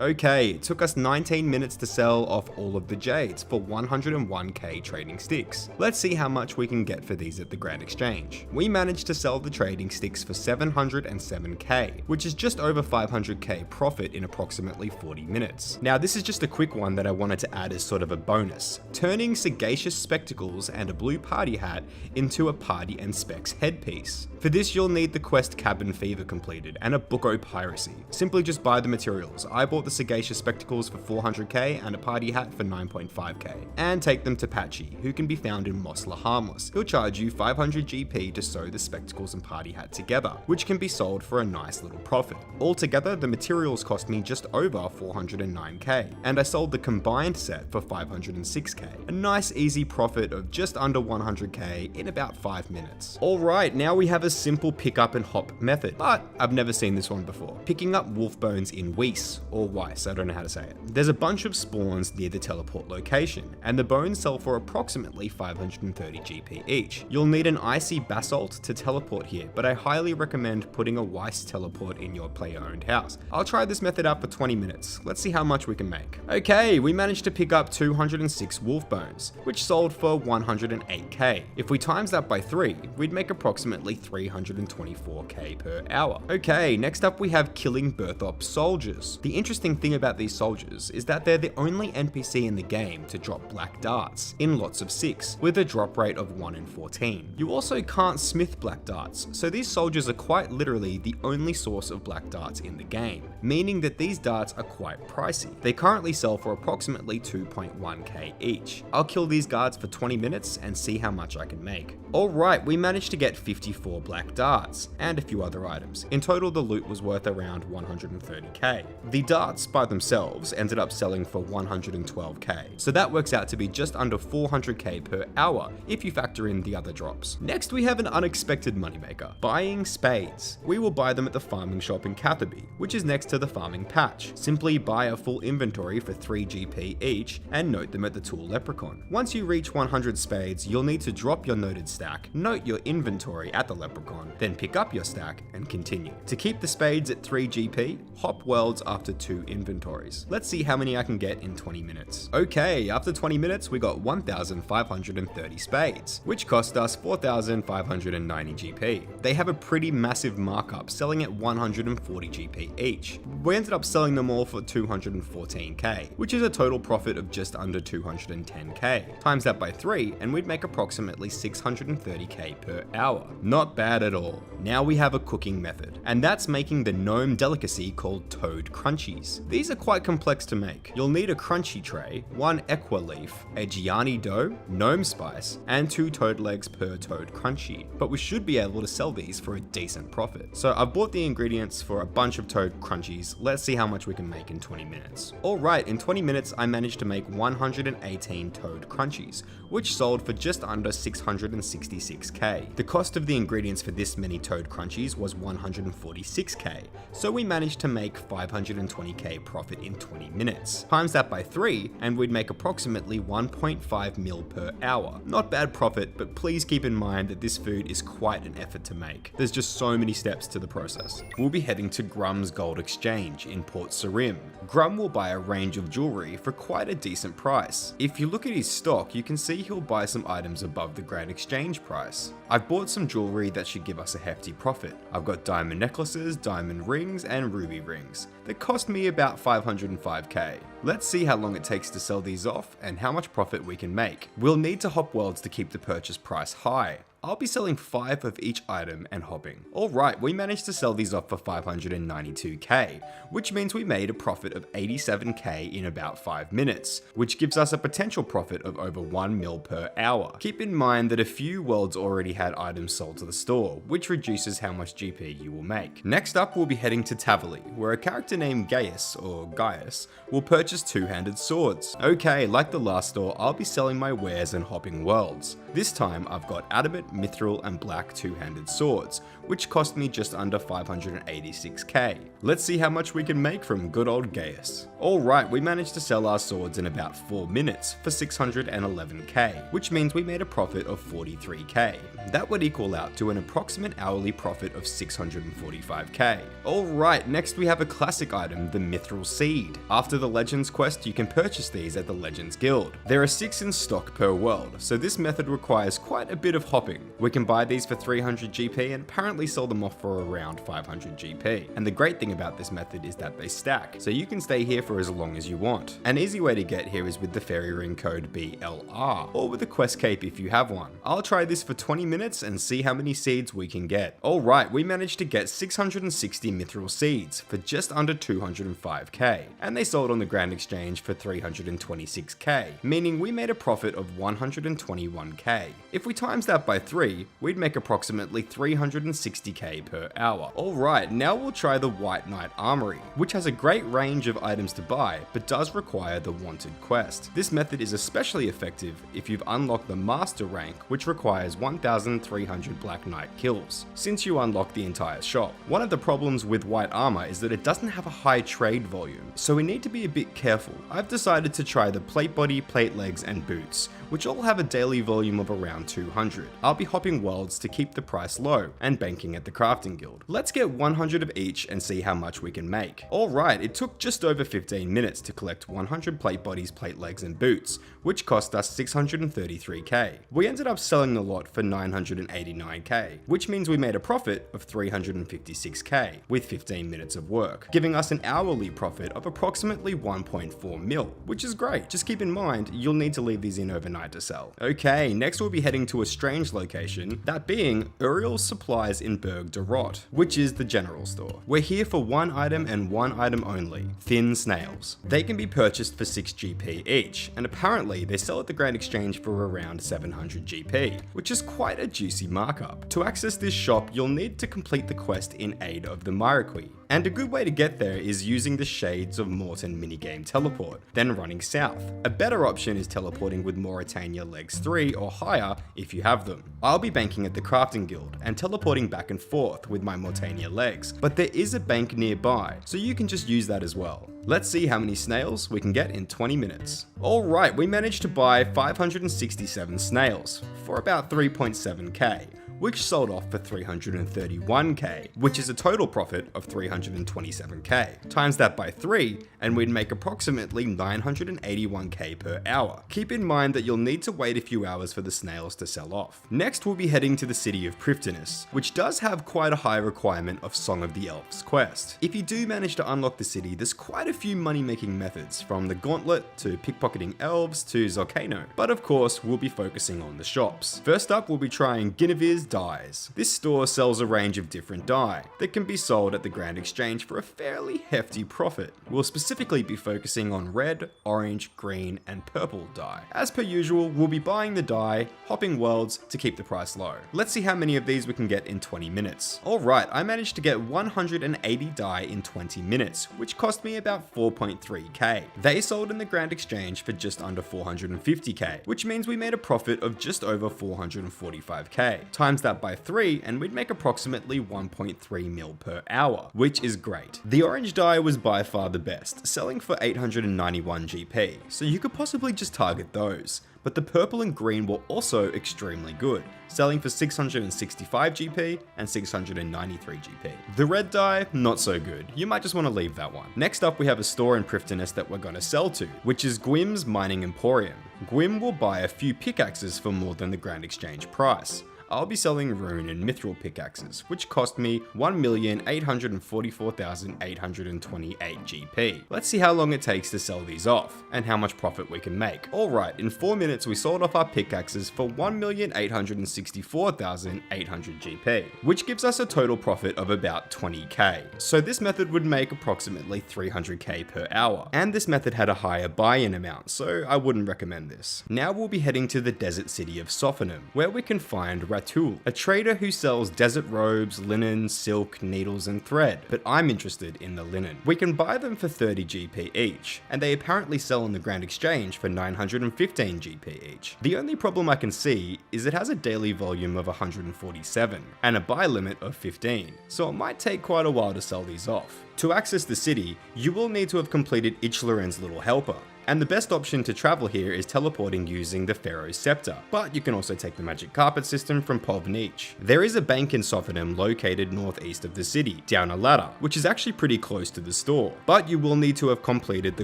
S1: Okay, it took us 19 minutes to sell off all of the jades for 101k trading sticks. Let's see how much we can get for these at the Grand Exchange. We managed to sell the trading sticks for 707k, which is just over 500k profit in approximately 40 minutes. Now this is just a quick one that I wanted to add as sort of a bonus, turning sagacious spectacles and a blue party hat into a party and specs headpiece. For this you'll need the quest Cabin Fever completed and a book o' piracy. Simply just buy the materials. I bought the sagacious spectacles for 400k and a party hat for 9.5k, and take them to Patchy, who can be found in Mosler Harmless. He'll charge you 500 GP to sew the spectacles and party hat together, which can be sold for a nice little profit. Altogether, the materials cost me just over 409k, and I sold the combined set for 506k. A nice easy profit of just under 100k in about 5 minutes. Alright, now we have a simple pick up and hop method, but I've never seen this one before. Picking up wolf bones in Weiss, or Weiss, I don't know how to say it. There's a bunch of spawns near the teleport location, and the bones sell for approximately 530 GP each. You'll need an icy basalt to teleport here, but I highly recommend putting a Weiss teleport in your player owned house. I'll try this method out for 20 minutes. Let's see how much we can make. Okay, we managed to pick up 206 wolf bones, which sold for 108k. If we times that by 3, we'd make approximately 324k per hour. Okay, next up we have killing Berthop soldiers. The interesting thing about these soldiers is that they're the only NPC in the game to drop black darts in lots of 6, with a drop rate of 1 in 14. You also can't smith black darts, so these soldiers are quite literally the only source of black darts in the game, meaning that these darts are quite pricey. They currently sell for approximately 2.1k each. I'll kill these guards for 20 minutes and see how much I can make. Alright, we managed to get 54 black darts, and a few other items. In total, the loot was worth around 130k. The darts by themselves ended up selling for 112k, so that works out to be just under 400k per hour if you factor in the other drops. Next, we have an unexpected moneymaker, buying spades. We will buy them at the farming shop in Catherby, which is next to the farming patch. Simply buy a full inventory for 3 GP each and note them at the tool leprechaun. Once you reach 100 spades, you'll need to drop your noted stack, note your inventory at the leprechaun, then pick up your stack and continue. To keep the spades at 3 GP, hop worlds after 2 inventories. Let's see how many I can get in 20 minutes. Okay, after 20 minutes we got 1,530 spades, which cost us 4,590 GP. They have a pretty massive markup, selling at 140 GP each. We ended up selling them all for 214k, which is a total profit of just under 210k. Times that by 3 and we'd make approximately 630k per hour. Not bad at all. Now we have a cooking method, and that's making the gnome delicacy called toad crunchies. These are quite complex to make. You'll need a crunchy tray, 1 equa leaf, a gianni dough, gnome spice, and 2 toad legs per toad crunchy, but we should be able to sell these for a decent profit. So I've bought the ingredients for a bunch of toad crunchies. Let's see how much we can make in 20 minutes. Alright, in 20 minutes I managed to make 118 toad crunchies, which sold for just under 666k. The cost of the ingredients for this many toad crunchies was 146k, so we managed to make 520k profit in 20 minutes. Times that by 3 and we'd make approximately 1.5 mil per hour. Not bad profit, but please keep in mind that this food is quite an effort to make. There's just so many steps to the process. We'll be heading to Grum's Gold Exchange in Port Sarim. Grum will buy a range of jewelry for quite a decent price. If you look at his stock, you can see he'll buy some items above the Grand Exchange price. I've bought some jewelry that should give us a hefty profit. I've got diamond necklaces, diamond rings, and ruby rings that cost me about 505k. Let's see how long it takes to sell these off and how much profit we can make. We'll need to hop worlds to keep the purchase price high. I'll be selling 5 of each item and hopping. Alright, we managed to sell these off for 592k, which means we made a profit of 87k in about 5 minutes, which gives us a potential profit of over 1 mil per hour. Keep in mind that a few worlds already had items sold to the store, which reduces how much GP you will make. Next up, we'll be heading to Tavali, where a character named Gaius, or Gaius, will purchase 2-handed swords. Okay, like the last store, I'll be selling my wares and hopping worlds. This time, I've got adamant, mithril and black two-handed swords, which cost me just under 586k. Let's see how much we can make from good old Gaius. Alright, we managed to sell our swords in about 4 minutes for 611k, which means we made a profit of 43k. That would equal out to an approximate hourly profit of 645k. Alright, next we have a classic item, the mithril seed. After the Legends quest, you can purchase these at the Legends Guild. There are 6 in stock per world, so this method requires quite a bit of hopping. We can buy these for 300 GP and apparently sell them off for around 500 GP. And the great thing about this method is that they stack, so you can stay here for as long as you want. An easy way to get here is with the fairy ring code BLR, or with a quest cape if you have one. I'll try this for 20 minutes and see how many seeds we can get. Alright, we managed to get 660 mithril seeds for just under 205k, and they sold on the Grand Exchange for 326k, meaning we made a profit of 121k. If we times that by 3, we'd make approximately 360k per hour. Alright, now we'll try the White Knight Armory, which has a great range of items to buy, but does require the Wanted quest. This method is especially effective if you've unlocked the Master rank, which requires 1,300 Black Knight kills, since you unlock the entire shop. One of the problems with White Armor is that it doesn't have a high trade volume, so we need to be a bit careful. I've decided to try the plate body, plate legs, and boots, which all have a daily volume of around 200. I'll be hopping worlds to keep the price low, and banking at the crafting guild. Let's get 100 of each and see how much we can make. Alright, it took just over 15 minutes to collect 100 plate bodies, plate legs, and boots, which cost us 633k. We ended up selling the lot for 989k, which means we made a profit of 356k with 15 minutes of work, giving us an hourly profit of approximately 1.4 mil, which is great. Just keep in mind, you'll need to leave these in overnight to sell. Okay, next we'll be heading to a strange location, that being Uriel's Supplies in Berg de Rot, which is the general store. We're here for one item and one item only, thin snails. They can be purchased for 6 GP each, and apparently they sell at the Grand Exchange for around 700 GP, which is quite a juicy markup. To access this shop, you'll need to complete the quest in aid of the Myriqui, and a good way to get there is using the Shades of Morton minigame teleport, then running south. A better option is teleporting with Mauritania legs 3 or higher if you have them. I'll be banking at the crafting guild and teleporting back and forth with my Mauritania legs, but there is a bank nearby, so you can just use that as well. Let's see how many snails we can get in 20 minutes. Alright, we managed to buy 567 snails for about 3.7k. Which sold off for 331k, which is a total profit of 327k. Times that by 3, and we'd make approximately 981k per hour. Keep in mind that you'll need to wait a few hours for the snails to sell off. Next, we'll be heading to the city of Prifddinas, which does have quite a high requirement of Song of the Elves quest. If you do manage to unlock the city, there's quite a few money-making methods, from the gauntlet to pickpocketing elves to Zolcano, but of course, we'll be focusing on the shops. First up, we'll be trying Guinevere's dyes. This store sells a range of different dye that can be sold at the Grand Exchange for a fairly hefty profit. We'll specifically be focusing on red, orange, green, and purple dye. As per usual, we'll be buying the dye, hopping worlds to keep the price low. Let's see how many of these we can get in 20 minutes. Alright, I managed to get 180 dye in 20 minutes, which cost me about 4.3k. They sold in the Grand Exchange for just under 450k, which means we made a profit of just over 445k. Times that by 3 and we'd make approximately 1.3 mil per hour, which is great. The orange dye was by far the best, selling for 891 GP, so you could possibly just target those. But the purple and green were also extremely good, selling for 665 GP and 693 GP. The red dye, not so good. You might just want to leave that one. Next up, we have a store in Prifddinas that we're going to sell to, which is Gwim's Mining Emporium. Gwim will buy a few pickaxes for more than the Grand Exchange price. I'll be selling rune and mithril pickaxes, which cost me 1,844,828 GP. Let's see how long it takes to sell these off, and how much profit we can make. Alright, in 4 minutes we sold off our pickaxes for 1,864,800 GP, which gives us a total profit of about 20k. So this method would make approximately 300k per hour, and this method had a higher buy-in amount, so I wouldn't recommend this. Now we'll be heading to the desert city of Sophanum, where we can find Ratul, a trader who sells desert robes, linen, silk, needles, and thread, but I'm interested in the linen. We can buy them for 30 GP each, and they apparently sell on the Grand Exchange for 915 GP each. The only problem I can see is it has a daily volume of 147, and a buy limit of 15, so it might take quite a while to sell these off. To access the city, you will need to have completed Ichloren's Little Helper, and the best option to travel here is teleporting using the Pharaoh's Scepter, but you can also take the magic carpet system from Povnich. There is a bank in Sophonim located northeast of the city, down a ladder, which is actually pretty close to the store, but you will need to have completed the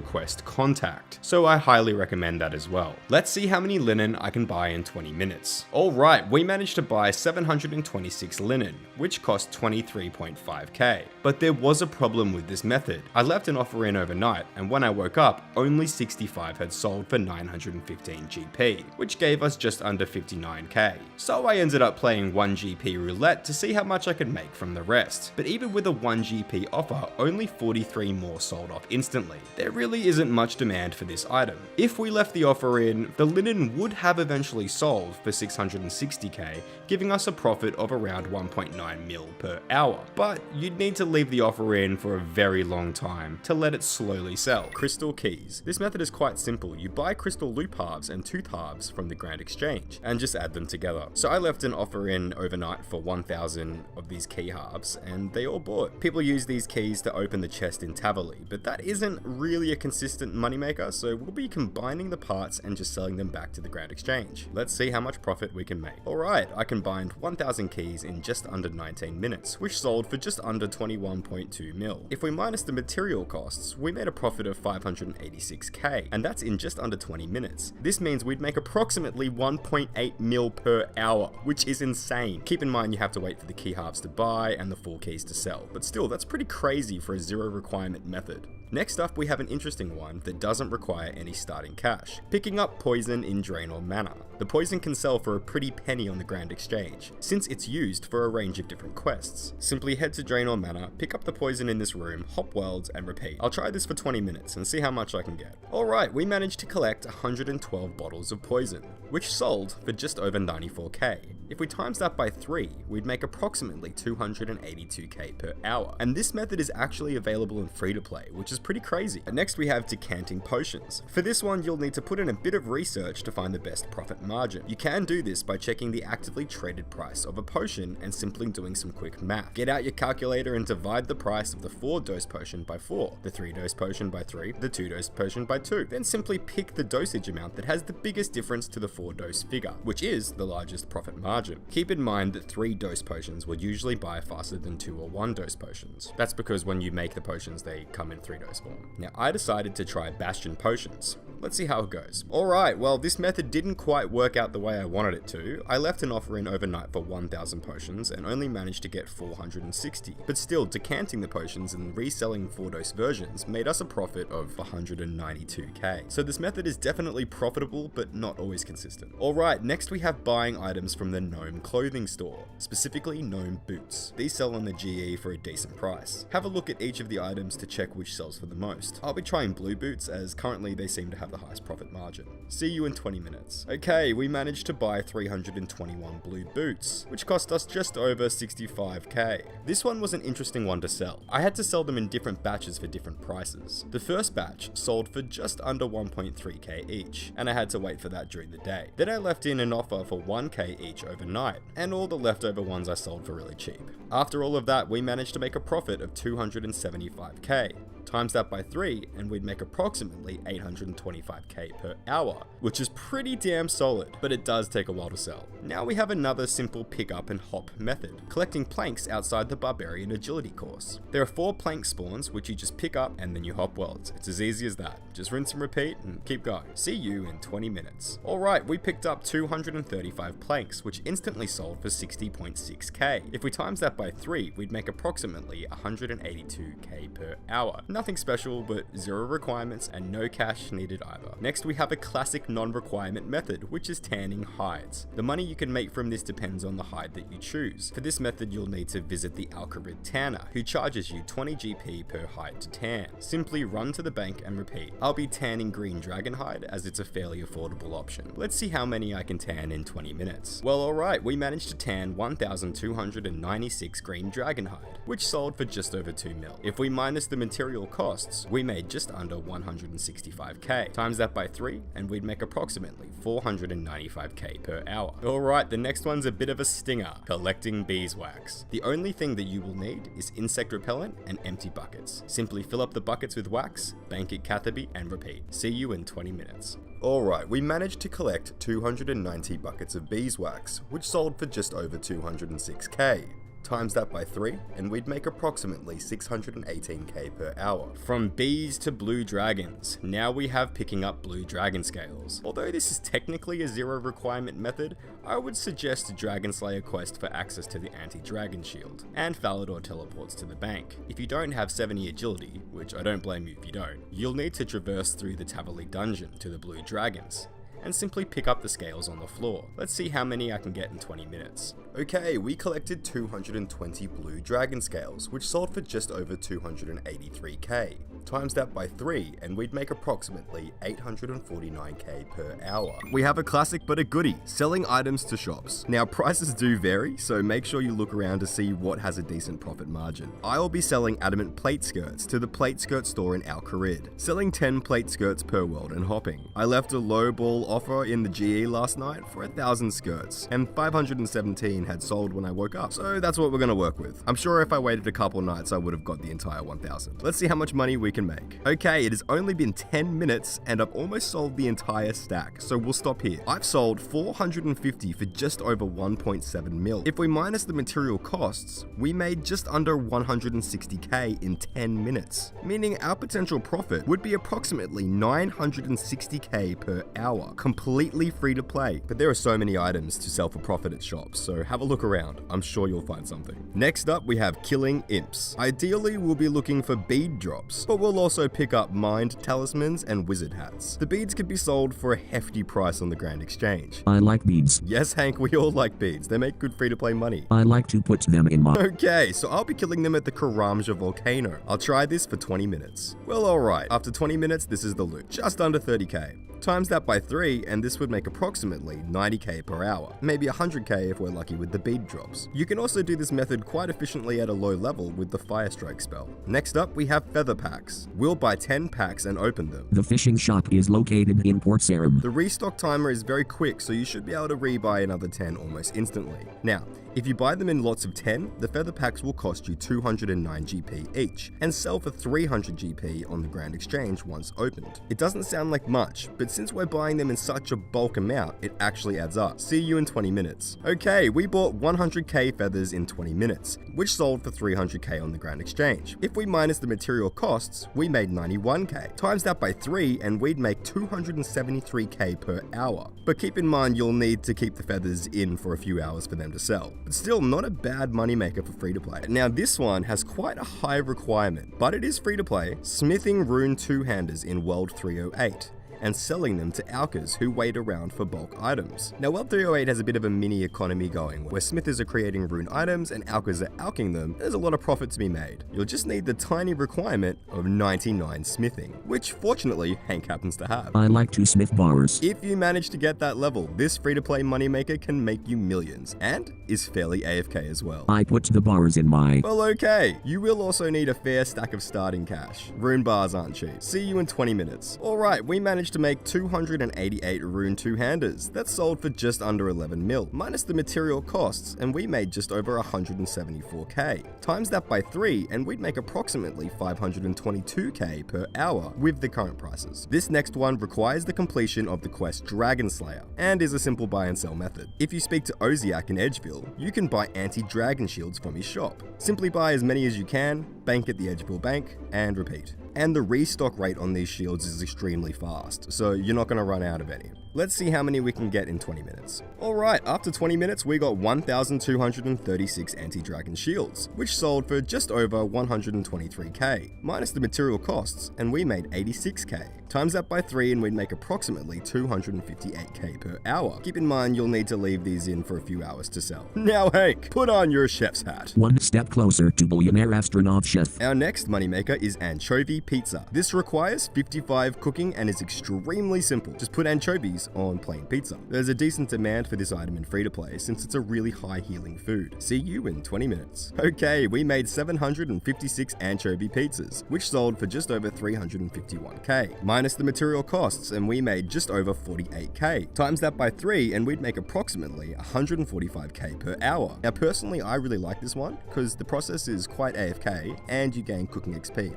S1: quest Contact, so I highly recommend that as well. Let's see how many linen I can buy in 20 minutes. Alright, we managed to buy 726 linen, which cost 23.5k, but there was a problem with this method. I left an offer in overnight, and when I woke up, only 65 had sold for 915 GP, which gave us just under 59k. So I ended up playing 1 GP roulette to see how much I could make from the rest. But even with a 1 GP offer, only 43 more sold off instantly. There really isn't much demand for this item. If we left the offer in, the linen would have eventually sold for 660k, giving us a profit of around 1.9 mil per hour. But you'd need to leave the offer in for a very long time to let it slowly sell. Crystal keys. This method is quite simple. You buy crystal loop halves and tooth halves from the Grand Exchange and just add them together. So I left an offer in overnight for 1,000 of these key halves and they all bought. People use these keys to open the chest in Tavali, but that isn't really a consistent moneymaker, so we'll be combining the parts and just selling them back to the Grand Exchange. Let's see how much profit we can make. Alright, I combined 1,000 keys in just under 19 minutes, which sold for just under 21.2 mil. If we minus the material costs, we made a profit of 586k, and that's in just under 20 minutes. This means we'd make approximately 1.8 mil per hour, which is insane. Keep in mind you have to wait for the key halves to buy and the full keys to sell, but still, that's pretty crazy for a zero requirement method. Next up, we have an interesting one that doesn't require any starting cash. Picking up poison in Draenor Manor. The poison can sell for a pretty penny on the Grand Exchange, since it's used for a range of different quests. Simply head to Draenor Manor, pick up the poison in this room, hop worlds, and repeat. I'll try this for 20 minutes and see how much I can get. Alright, we managed to collect 112 bottles of poison, which sold for just over 94k. If we times that by 3, we'd make approximately 282k per hour. And this method is actually available in free-to-play, which is pretty crazy. And next we have decanting potions. For this one, you'll need to put in a bit of research to find the best profit margin. You can do this by checking the actively traded price of a potion and simply doing some quick math. Get out your calculator and divide the price of the 4-dose potion by 4, the 3-dose potion by 3, the 2-dose potion by 2. Then simply pick the dosage amount that has the biggest difference to the 4-dose figure, which is the largest profit margin. Keep in mind that 3-dose potions will usually buy faster than 2 or 1-dose potions. That's because when you make the potions, they come in 3-dose form. Now, I decided to try Bastion potions. Let's see how it goes. Alright, well, this method didn't quite work out the way I wanted it to. I left an offer in overnight for 1,000 potions and only managed to get 460. But still, decanting the potions and reselling 4-dose versions made us a profit of 192k. So this method is definitely profitable, but not always consistent. Alright, next we have buying items from the Gnome clothing store, specifically Gnome boots. These sell on the GE for a decent price. Have a look at each of the items to check which sells for the most. I'll be trying blue boots as currently they seem to have the highest profit margin. See you in 20 minutes. Okay, we managed to buy 321 blue boots, which cost us just over 65k. This one was an interesting one to sell. I had to sell them in different batches for different prices. The first batch sold for just under 1.3k each, and I had to wait for that during the day. Then I left in an offer for 1k each overnight, and all the leftover ones I sold for really cheap. After all of that, we managed to make a profit of 275k. Times that by 3 and we'd make approximately 825k per hour, which is pretty damn solid, but it does take a while to sell. Now we have another simple pick up and hop method, collecting planks outside the Barbarian Agility course. There are 4 plank spawns which you just pick up and then you hop worlds. It's as easy as that. Just rinse and repeat and keep going. See you in 20 minutes. Alright, we picked up 235 planks, which instantly sold for 60.6k. If we times that by 3, we'd make approximately 182k per hour. Nothing Nothing special, but 0 requirements and no cash needed either. Next we have a classic non-requirement method, which is tanning hides. The money you can make from this depends on the hide that you choose. For this method you'll need to visit the Alcarid tanner, who charges you 20 GP per hide to tan. Simply run to the bank and repeat. I'll be tanning green dragon hide as it's a fairly affordable option. Let's see how many I can tan in 20 minutes. Well, alright, we managed to tan 1,296 green dragon hide, which sold for just over 2 mil. If we minus the material costs, we made just under 165k. Times that by 3 and we'd make approximately 495k per hour. Alright, the next one's a bit of a stinger, collecting beeswax. The only thing that you will need is insect repellent and empty buckets. Simply fill up the buckets with wax, bank it Catherby and repeat. See you in 20 minutes. Alright, we managed to collect 290 buckets of beeswax, which sold for just over 206k. Times that by 3 and we'd make approximately 618k per hour. From bees to blue dragons, now we have picking up blue dragon scales. Although this is technically a 0 requirement method, I would suggest a Dragon Slayer quest for access to the anti-dragon shield, and Falador teleports to the bank. If you don't have 70 agility, which I don't blame you if you don't, you'll need to traverse through the Tavali dungeon to the blue dragons, and simply pick up the scales on the floor. Let's see how many I can get in 20 minutes. Okay, we collected 220 blue dragon scales, which sold for just over 283k. Times that by 3 and we'd make approximately 849k per hour. We have a classic but a goodie, selling items to shops. Now prices do vary, so make sure you look around to see what has a decent profit margin. I will be selling adamant plate skirts to the plate skirt store in Alcarid, selling 10 plate skirts per world and hopping. I left a low ball offer in the GE last night for 1,000 skirts, and 517 had sold when I woke up, so that's what we're gonna work with. I'm sure if I waited a couple nights I would have got the entire 1,000. Let's see how much money we can make. Okay, it has only been 10 minutes and I've almost sold the entire stack, so we'll stop here. I've sold 450 for just over 1.7 mil. If we minus the material costs, we made just under 160k in 10 minutes, meaning our potential profit would be approximately 960k per hour, completely free to play. But there are so many items to sell for profit at shops, so have a look around. I'm sure you'll find something. Next up, we have killing imps. Ideally, we'll be looking for bead drops, but we'll also pick up mind talismans and wizard hats. The beads could be sold for a hefty price on the Grand Exchange.
S2: I like beads.
S1: Yes, Hank, we all like beads. They make good free-to-play money.
S2: I like to put them in my...
S1: Okay, so I'll be killing them at the Karamja volcano. I'll try this for 20 minutes. Well, alright. After 20 minutes, this is the loot. Just under 30k. Times that by 3 and this would make approximately 90k per hour. Maybe 100k if we're lucky with the bead drops. You can also do this method quite efficiently at a low level with the Fire Strike spell. Next up, we have feather packs. We'll buy 10 packs and open them.
S2: The fishing shop is located in Port Sarim.
S1: The restock timer is very quick, so you should be able to rebuy another 10 almost instantly. Now, if you buy them in lots of 10, the feather packs will cost you 209 GP each, and sell for 300 GP on the Grand Exchange once opened. It doesn't sound like much, but since we're buying them in such a bulk amount, it actually adds up. See you in 20 minutes. Okay, we bought 100k feathers in 20 minutes, which sold for 300k on the Grand Exchange. If we minus the material costs, we made 91k. Times that by 3 and we'd make 273k per hour. But keep in mind you'll need to keep the feathers in for a few hours for them to sell. But still not a bad moneymaker for free to play. Now this one has quite a high requirement, but it is free to play, smithing rune two-handers in World 308. And selling them to alkers who wait around for bulk items. Now World 308 has a bit of a mini economy going, where smithers are creating rune items and alkers are alking them. There's a lot of profit to be made. You'll just need the tiny requirement of 99 smithing, which fortunately Hank happens to have.
S2: I like to smith bars.
S1: If you manage to get that level, this free-to-play moneymaker can make you millions, and is fairly AFK as well.
S2: I put the bars in my...
S1: Well, okay, you will also need a fair stack of starting cash. Rune bars aren't cheap. See you in 20 minutes. Alright, we managed to make 288 rune two-handers. That sold for just under 11 mil, minus the material costs, and we made just over 174k. Times that by 3 and we'd make approximately 522k per hour with the current prices. This next one requires the completion of the quest Dragon Slayer, and is a simple buy and sell method. If you speak to Oziak in Edgeville, you can buy anti-dragon shields from his shop. Simply buy as many as you can, bank at the Edgeville bank, and repeat. And the restock rate on these shields is extremely fast, so you're not going to run out of any.
S3: Let's see how many we can get in 20 minutes. Alright, after 20 minutes we got 1,236 anti-dragon shields, which sold for just over 123k, minus the material costs, and we made 86k. Times that by 3 and we'd make approximately 258k per hour. Keep in mind you'll need to leave these in for a few hours to sell. Now Hank, put on your chef's hat.
S2: One step closer to billionaire astronaut chef.
S3: Our next moneymaker is anchovy pizza. This requires 55 cooking and is extremely simple. Just put anchovies on plain pizza. There's a decent demand for this item in free-to-play since it's a really high healing food. See you in 20 minutes. Okay, we made 756 anchovy pizzas, which sold for just over 351k, minus the material costs, and we made just over 48k. Times that by 3 and we'd make approximately 145k per hour. Now personally I really like this one because the process is quite AFK and you gain cooking XP.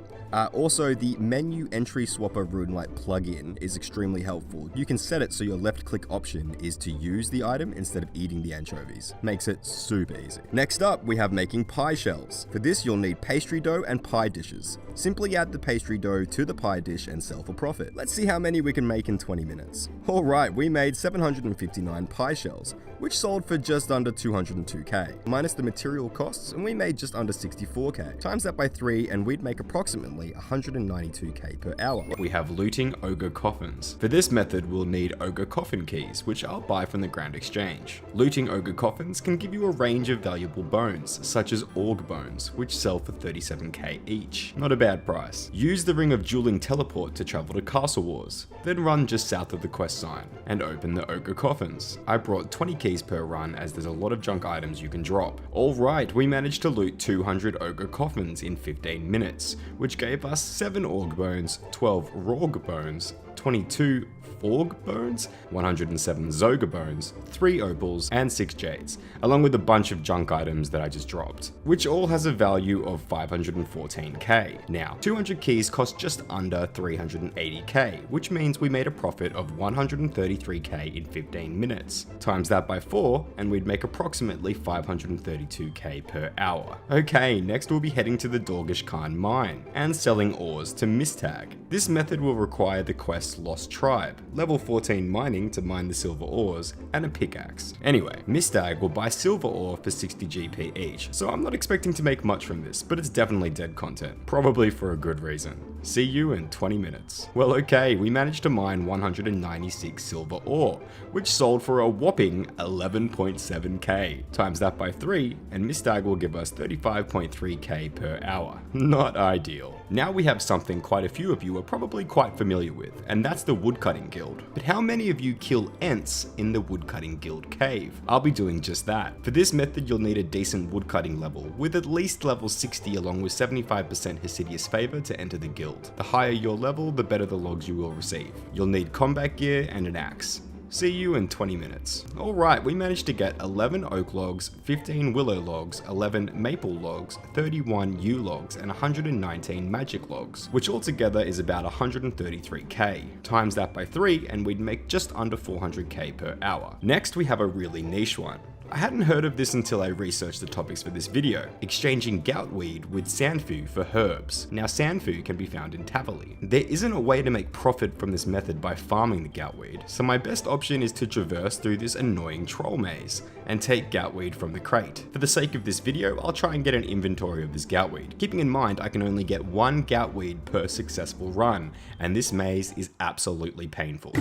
S3: Also, the menu entry swapper RuneLite plugin is extremely helpful. You can set it so your left click option is to use the item instead of eating the anchovies. Makes it super easy. Next up, we have making pie shells. For this, you'll need pastry dough and pie dishes. Simply add the pastry dough to the pie dish and sell for profit. Let's see how many we can make in 20 minutes. Alright, we made 759 pie shells, which sold for just under 202k, minus the material costs, and we made just under 64k. Times that by 3 and we'd make approximately 192k per hour.
S1: We have looting ogre coffins. For this method, we'll need ogre coffin keys, which I'll buy from the Grand Exchange. Looting ogre coffins can give you a range of valuable bones, such as org bones, which sell for 37k each. Not a bad price. Use the Ring of Dueling teleport to travel to Castle Wars, then run just south of the quest sign, and open the ogre coffins. I brought 20 keys per run as there's a lot of junk items you can drop. Alright, we managed to loot 200 ogre coffins in 15 minutes, which gave us 7 org bones, 12 rorg bones, 22 forg bones, 107 zoga bones, 3 opals, and 6 jades, along with a bunch of junk items that I just dropped, which all has a value of 514k. Now, 200 keys cost just under 380k, which means we made a profit of 133k in 15 minutes. Times that by 4, and we'd make approximately 532k per hour. Okay, next we'll be heading to the Dorgish Khan mine, and selling ores to Mistag. This method will require the quest's Lost Tribe, level 14 mining to mine the silver ores, and a pickaxe. Anyway, Mistag will buy silver ore for 60 GP each, so I'm not expecting to make much from this, but it's definitely dead content, probably for a good reason. See you in 20 minutes. Well okay, we managed to mine 196 silver ore, which sold for a whopping 11.7k. Times that by 3, and Mistag will give us 35.3k per hour. Not ideal. Now we have something quite a few of you are probably quite familiar with, and that's the woodcutting guild. But how many of you kill ents in the woodcutting guild cave? I'll be doing just that. For this method you'll need a decent woodcutting level, with at least level 60 along with 75% Hesidious favor to enter the guild. The higher your level, the better the logs you will receive. You'll need combat gear and an axe. See you in 20 minutes. Alright, we managed to get 11 oak logs, 15 willow logs, 11 maple logs, 31 yew logs, and 119 magic logs, which altogether is about 133k. Times that by 3 and we'd make just under 400k per hour. Next we have a really niche one. I hadn't heard of this until I researched the topics for this video, exchanging goutweed with sandfu for herbs. Now sandfu can be found in Tavali. There isn't a way to make profit from this method by farming the goutweed, so my best option is to traverse through this annoying troll maze and take goutweed from the crate. For the sake of this video, I'll try and get an inventory of this goutweed, keeping in mind I can only get 1 goutweed per successful run, and this maze is absolutely painful.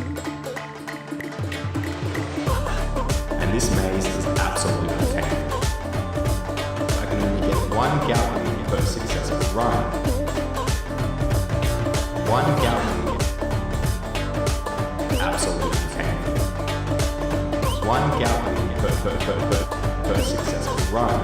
S1: And this maze is absolutely painful. I can only get 1 goutweed per successful run. 1 goutweed. Absolutely painful. 1 goutweed per successful run.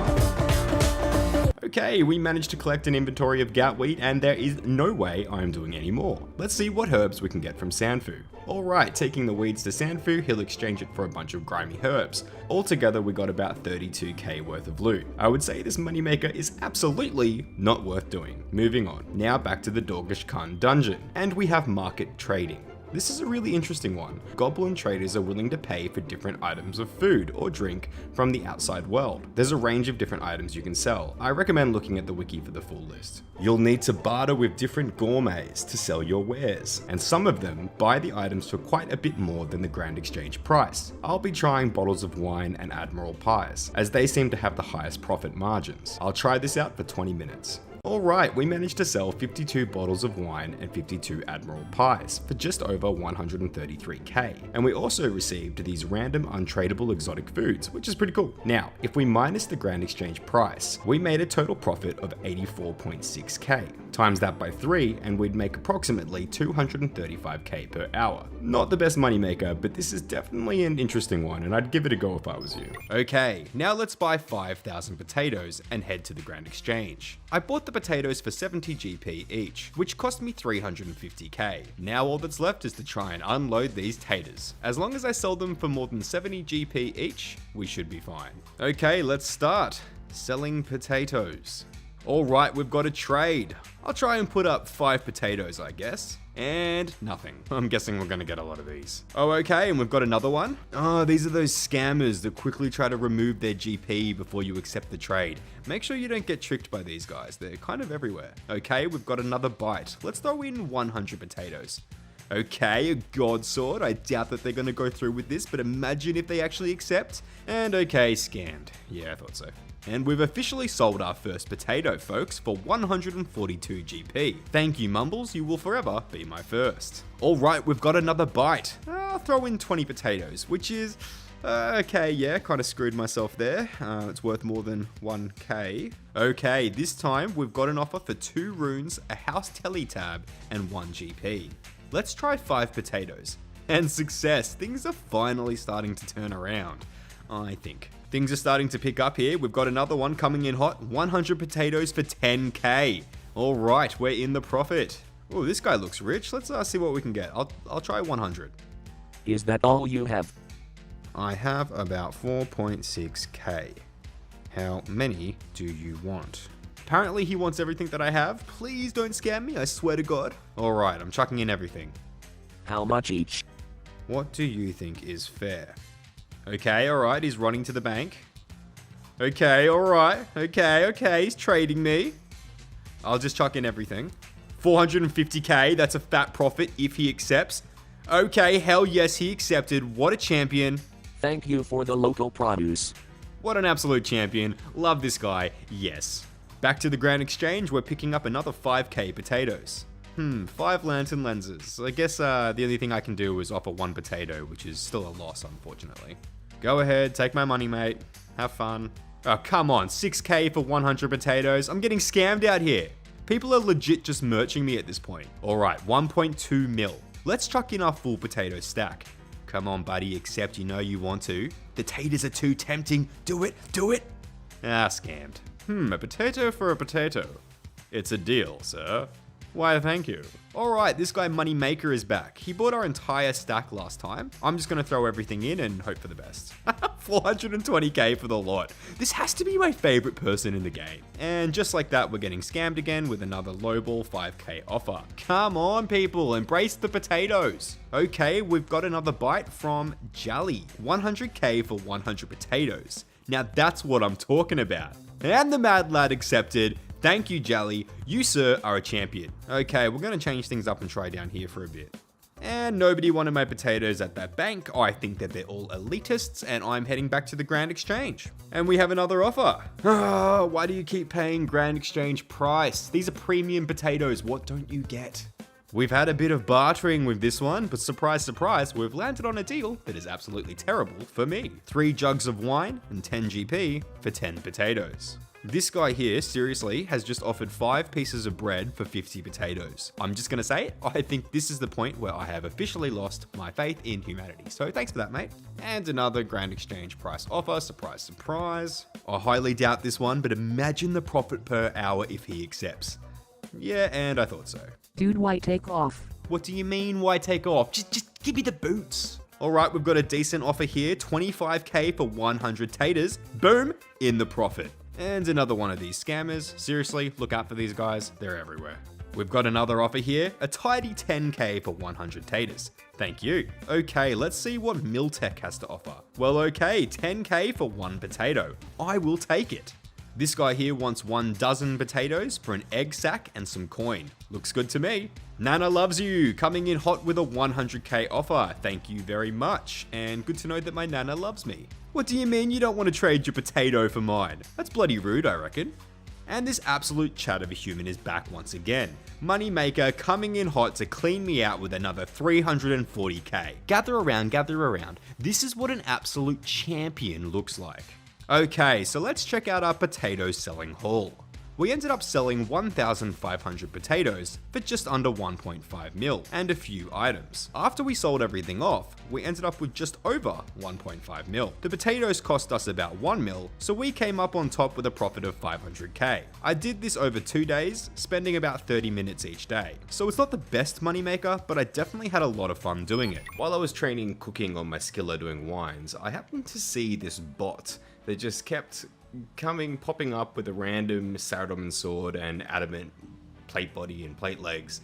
S1: Okay, we managed to collect an inventory of goutweed and there is no way I am doing any more. Let's see what herbs we can get from Sandfu. Alright, taking the weeds to Sandfu, he'll exchange it for a bunch of grimy herbs. Altogether we got about 32k worth of loot. I would say this moneymaker is absolutely not worth doing. Moving on, now back to the Dorgish Khan dungeon. And we have market trading. This is a really interesting one. Goblin traders are willing to pay for different items of food or drink from the outside world. There's a range of different items you can sell. I recommend looking at the wiki for the full list. You'll need to barter with different gourmets to sell your wares, and some of them buy the items for quite a bit more than the grand exchange price. I'll be trying bottles of wine and admiral pies, as they seem to have the highest profit margins. I'll try this out for 20 minutes. Alright, we managed to sell 52 bottles of wine and 52 admiral pies for just over 133k. And we also received these random untradeable exotic foods, which is pretty cool. Now, if we minus the grand exchange price, we made a total profit of 84.6k. Times that by 3 and we'd make approximately 235k per hour. Not the best moneymaker, but this is definitely an interesting one and I'd give it a go if I was you. Okay, now let's buy 5,000 potatoes and head to the grand exchange. I bought the potatoes for 70 GP each, which cost me 350k. Now all that's left is to try and unload these taters. As long as I sell them for more than 70 GP each, we should be fine. Okay, let's start. Selling potatoes. Alright, we've got a trade. I'll try and put up 5 potatoes, I guess. And nothing. I'm guessing we're gonna get a lot of these. Oh, okay, and we've got another one. Oh, these are those scammers that quickly try to remove their GP before you accept the trade. Make sure you don't get tricked by these guys. They're kind of everywhere. Okay, we've got another bite. Let's throw in 100 potatoes. Okay, a god sword. I doubt that they're gonna go through with this, but imagine if they actually accept. And okay, scammed. Yeah, I thought so. And we've officially sold our first potato, folks, for 142 GP. Thank you, Mumbles, you will forever be my first. Alright, we've got another bite. I'll throw in 20 potatoes, which is... okay, yeah, kind of screwed myself there. It's worth more than 1k. Okay, this time we've got an offer for 2 runes, a house tele tab, and 1 GP. Let's try 5 potatoes. And success, things are finally starting to turn around, I think. Things are starting to pick up here. We've got another one coming in hot. 100 potatoes for 10k. All right, we're in the profit. Oh, this guy looks rich. Let's see what we can get. I'll try 100.
S2: Is that all you have?
S1: I have about 4.6k. How many do you want? Apparently he wants everything that I have. Please don't scam me, I swear to God. All right, I'm chucking in everything.
S2: How much each?
S1: What do you think is fair? Okay, alright, he's running to the bank. Okay, alright. Okay, he's trading me. I'll just chuck in everything. 450k, that's a fat profit if he accepts. Okay, hell yes, he accepted. What a champion.
S2: Thank you for the local produce.
S1: What an absolute champion. Love this guy. Yes. Back to the Grand Exchange, we're picking up another 5k potatoes. 5 lantern lenses. I guess the only thing I can do is offer 1 potato, which is still a loss, unfortunately. Go ahead, take my money, mate. Have fun. Oh, come on, 6k for 100 potatoes. I'm getting scammed out here. People are legit just merching me at this point. All right, 1.2 mil. Let's chuck in our full potato stack. Come on, buddy, accept, you know you want to. The taters are too tempting. Do it, do it. Ah, scammed. A potato for a potato. It's a deal, sir. Why, thank you. Alright, this guy Moneymaker is back. He bought our entire stack last time. I'm just gonna throw everything in and hope for the best. 420k for the lot. This has to be my favorite person in the game. And just like that, we're getting scammed again with another lowball 5k offer. Come on, people, embrace the potatoes. Okay, we've got another bite from Jolly. 100k for 100 potatoes. Now that's what I'm talking about. And the Mad Lad accepted. Thank you, Jolly. You, sir, are a champion. Okay, we're gonna change things up and try down here for a bit. And nobody wanted my potatoes at that bank. I think that they're all elitists, and I'm heading back to the Grand Exchange. And we have another offer. Why do you keep paying Grand Exchange price? These are premium potatoes. What don't you get? We've had a bit of bartering with this one, but surprise, surprise, we've landed on a deal that is absolutely terrible for me. 3 jugs of wine and 10 GP for 10 potatoes. This guy here, seriously, has just offered 5 pieces of bread for 50 potatoes. I'm just gonna say it, I think this is the point where I have officially lost my faith in humanity. So thanks for that, mate. And another Grand Exchange price offer, surprise, surprise. I highly doubt this one, but imagine the profit per hour if he accepts. Yeah, and I thought so.
S4: Dude, why take off?
S1: What do you mean, why take off? Just give me the boots. All right, we've got a decent offer here, 25k for 100 taters. Boom, in the profit. And another one of these scammers. Seriously, look out for these guys. They're everywhere. We've got another offer here, a tidy 10k for 100 taters. Thank you. Okay, let's see what Miltech has to offer. Well, okay, 10k for 1 potato. I will take it. This guy here wants 1 dozen potatoes for an egg sack and some coin. Looks good to me. Nana loves you, coming in hot with a 100k offer. Thank you very much, and good to know that my Nana loves me. What do you mean you don't want to trade your potato for mine? That's bloody rude, I reckon. And this absolute chat of a human is back once again. Moneymaker coming in hot to clean me out with another 340k. Gather around, gather around. This is what an absolute champion looks like. Okay, so let's check out our potato selling haul. We ended up selling 1,500 potatoes for just under 1.5 mil and a few items. After we sold everything off, we ended up with just over 1.5 mil. The potatoes cost us about 1 mil, so we came up on top with a profit of 500k. I did this over 2 days, spending about 30 minutes each day. So it's not the best moneymaker, but I definitely had a lot of fun doing it. While I was training cooking on my skiller doing wines, I happened to see this bot that just kept popping up with a random Saradomin sword and adamant plate body and plate legs.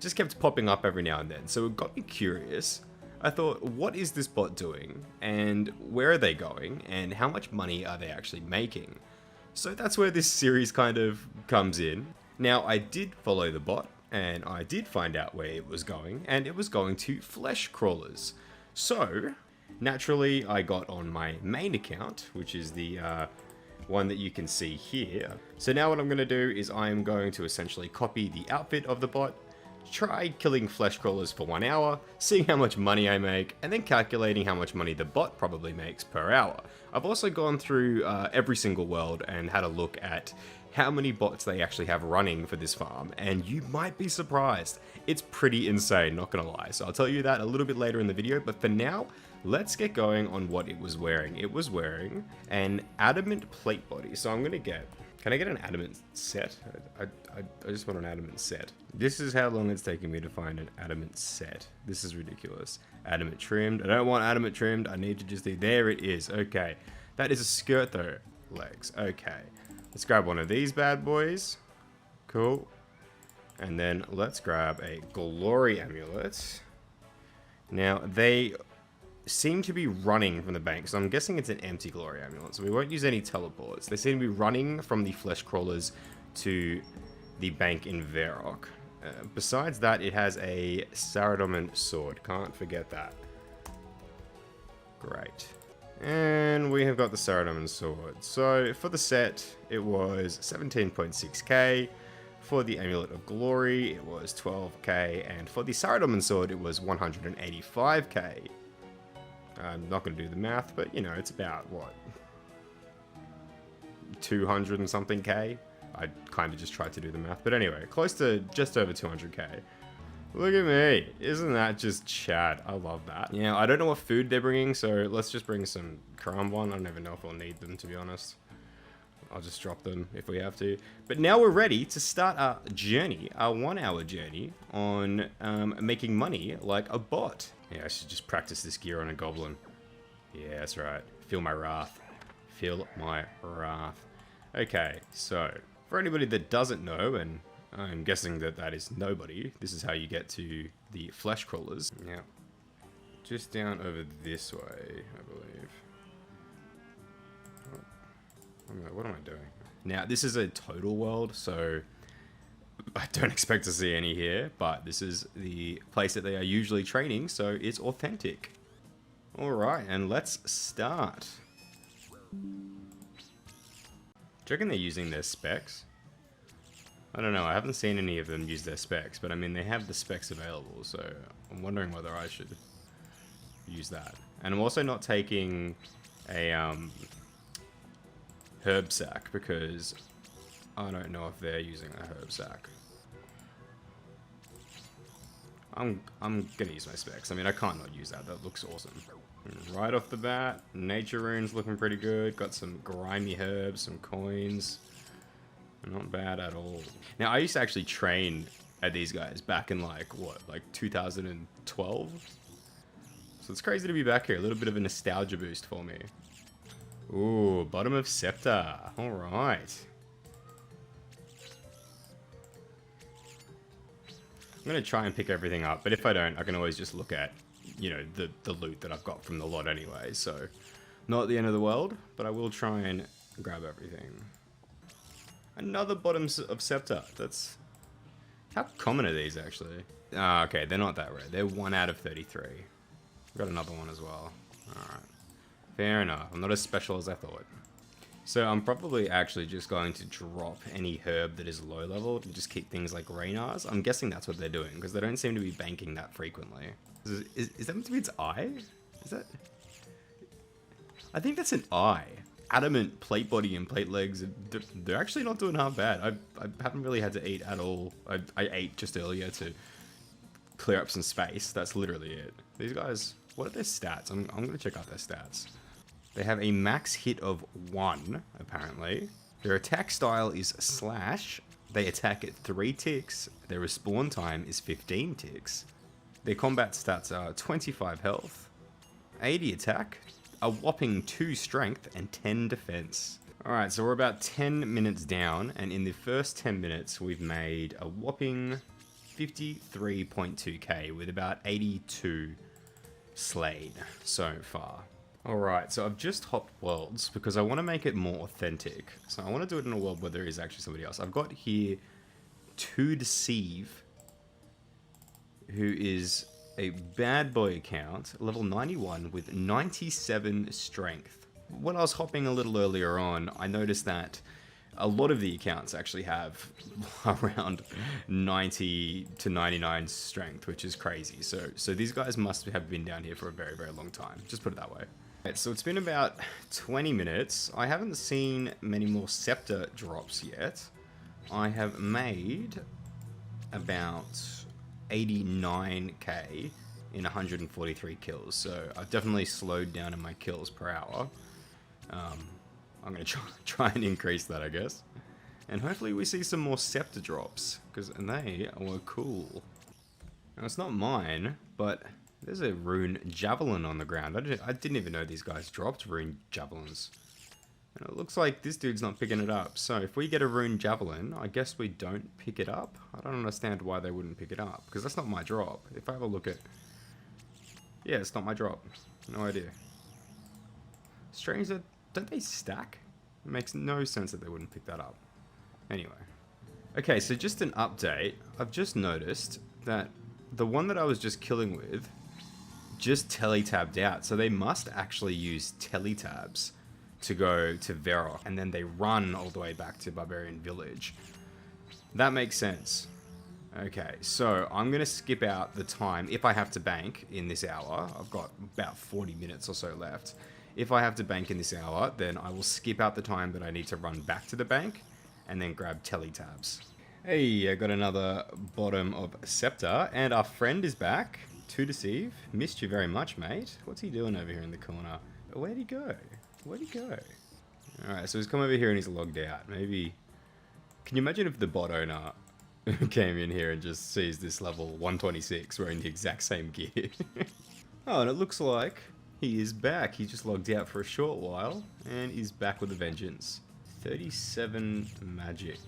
S1: Just kept popping up every now and then, so it got me curious. I thought, what is this bot doing, and where are they going, and how much money are they actually making? So that's where this series kind of comes in. Now, I did follow the bot, and I did find out where it was going, and it was going to flesh crawlers. So, naturally, I got on my main account, which is the one that you can see here. So now what I'm going to do is I am going to essentially copy the outfit of the bot, try killing flesh crawlers for 1 hour, seeing how much money I make, and then calculating how much money the bot probably makes per hour. I've also gone through every single world and had a look at how many bots they actually have running for this farm, and you might be surprised. It's pretty insane, not gonna lie. So I'll tell you that a little bit later in the video, but for now, let's get going on what it was wearing. It was wearing an adamant plate body. So I'm gonna get, can I get an adamant set? I just want an adamant set. This is how long it's taking me to find an adamant set. This is ridiculous. Adamant trimmed. I don't want adamant trimmed. I need to just do, there it is. Okay. That is a skirt though. Legs. Okay. Let's grab one of these bad boys. Cool. And then let's grab a glory amulet. Now they seem to be running from the bank, so I'm guessing it's an empty glory amulet, so we won't use any teleports. They seem to be running from the flesh crawlers to the bank in Varrock. Besides that, it has a Saradomin sword. Can't forget that. Great. And we have got the Saradomin sword. So for the set, it was 17.6k. For the Amulet of Glory, it was 12k. And for the Saradomin sword, it was 185k. I'm not going to do the math, but you know, it's about what? 200 and something k? I kind of just tried to do the math, but anyway, close to just over 200k. Look at me. Isn't that just Chad? I love that. Yeah, I don't know what food they're bringing, so let's just bring some crumb one. I don't even know if we'll need them, to be honest. I'll just drop them if we have to. But now we're ready to start our journey, our 1 hour journey on making money like a bot. Yeah, I should just practice this gear on a goblin. Yeah, that's right. Feel my wrath. Feel my wrath. Okay, so for anybody that doesn't know, and I'm guessing that that is nobody, this is how you get to the flesh crawlers. Now, just down over this way, I believe. What am I doing? Now, this is a total world, so I don't expect to see any here, but this is the place that they are usually training, so it's authentic. Alright, and let's start. Do you reckon they're using their specs? I don't know, I haven't seen any of them use their specs, but I mean, they have the specs available, so I'm wondering whether I should use that. And I'm also not taking a herb sack, because I don't know if they're using a herb sack. I'm gonna use my specs. I mean, I can't not use that. That looks awesome. Right off the bat, nature runes looking pretty good. Got some grimy herbs, some coins. Not bad at all. Now, I used to actually train at these guys back in like 2012? So it's crazy to be back here. A little bit of a nostalgia boost for me. Ooh, bottom of scepter. Alright. I'm going to try and pick everything up, but if I don't, I can always just look at, you know, the loot that I've got from the lot anyway, so not the end of the world, but I will try and grab everything. Another bottom of scepter. That's... How common are these, actually? Ah, okay, they're not that rare. They're 1 out of 33. Got another one as well. Alright. Fair enough. I'm not as special as I thought. So I'm probably actually just going to drop any herb that is low level and just keep things like Raynars. I'm guessing that's what they're doing, because they don't seem to be banking that frequently. Is that meant to be its eye? Is that... I think that's an eye. Adamant, plate body, and plate legs, they're actually not doing half bad. I haven't really had to eat at all. I ate just earlier to clear up some space. That's literally it. These guys, what are their stats? I'm going to check out their stats. They have a max hit of 1, apparently. Their attack style is slash. They attack at 3 ticks. Their respawn time is 15 ticks. Their combat stats are 25 health, 80 attack, a whopping 2 strength, and 10 defense. Alright, so we're about 10 minutes down, and in the first 10 minutes, we've made a whopping 53.2k with about 82 slain so far. Alright, so I've just hopped worlds because I want to make it more authentic. So I want to do it in a world where there is actually somebody else. I've got here To Deceive, who is a bad boy account, level 91 with 97 strength. When I was hopping a little earlier on, I noticed that a lot of the accounts actually have around 90 to 99 strength, which is crazy. So these guys must have been down here for a very, very long time. Just put it that way. Right, so it's been about 20 minutes. I haven't seen many more scepter drops yet. I have made about 89k in 143 kills, so I've definitely slowed down in my kills per hour. I'm going to try and increase that, I guess. And hopefully we see some more scepter drops, because they were cool. Now, it's not mine, but there's a rune javelin on the ground. I didn't even know these guys dropped rune javelins. And it looks like this dude's not picking it up. So if we get a rune javelin, I guess we don't pick it up. I don't understand why they wouldn't pick it up, because that's not my drop. If I have a look at... Yeah, it's not my drop. No idea. Strange that... Don't they stack? It makes no sense that they wouldn't pick that up. Anyway. Okay, so just an update. I've just noticed that the one that I was just killing with just teletabbed out. So they must actually use teletabs to go to Verok, and then they run all the way back to Barbarian Village. That makes sense. Okay, so I'm going to skip out the time if I have to bank in this hour. I've got about 40 minutes or so left. If I have to bank in this hour, then I will skip out the time that I need to run back to the bank and then grab teletabs. Hey, I got another bottom of scepter, and our friend is back. To Deceive. Missed you very much, mate. What's he doing over here in the corner? Where'd he go? Where'd he go? Alright, so he's come over here and he's logged out. Maybe... Can you imagine if the bot owner came in here and just sees this level 126 wearing the exact same gear? Oh, and it looks like he is back. He just logged out for a short while and he's back with a vengeance. 37 magic.